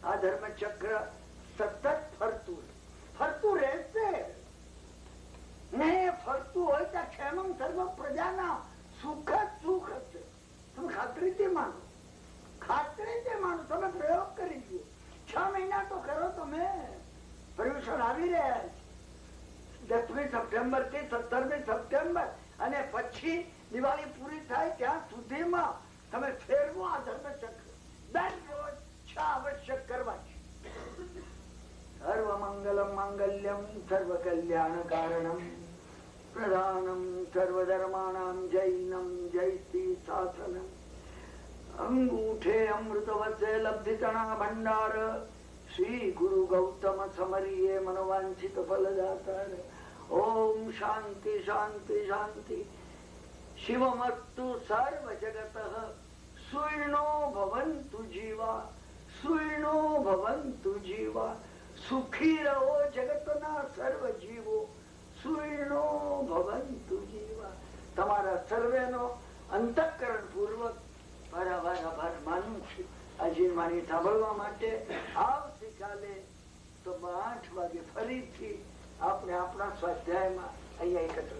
આ ધર્મ ચક્ર સતત ફરતું રહેશે ને. ફરતું હોય તો ક્ષેમમ સર્વ પ્રજાના સુખ જ સુખ હશે. તમે ખાતરીથી માનો, તમે પ્રયોગ કરી દો. 6 મહિના તો કરો. તમે પર્યુષણ આવી રહ્યા છે 10મી સપ્ટેમ્બર થી 17મી સપ્ટેમ્બર, અને પછી દિવાળી પૂરી થાય ત્યાં સુધીમાં તમે ફેરવો આ ધર્મ ચક્ર. દરરોજ 6 આવશ્યક કરવા છે. સર્વ મંગલમ માંગલ્યમ સર્વ કલ્યાણ કારણમ પ્રધાનમ સર્વધર્માણામ જૈનમ જયતી શાસનમ અંગૂઠે અમૃતવસે લબ્ધિતણા ભંડાર શ્રી ગુરુ ગૌતમ સમરીએ મનોવાંછિત ફલદાતાર. ઓમ શાંતિ શાંતિ શાંતિ. શિવમસ્તુ સર્વ જગત સુઈણો ભવંતુ જીવા, સુઈણો ભવંતુ જીવા. સુખી રહો જગતના સર્વ જીવો, સુઈણો ભવંતુ જીવા. તમારા સર્વેનો અંતઃકરણ પૂર્વક આભાર માનું છું. આજે મારી સાંભળવા માટે. આવતીકાલે તો 8 વાગે ફરીથી આપણે આપણા સ્વાધ્યાયમાં અહીંયા એકત્ર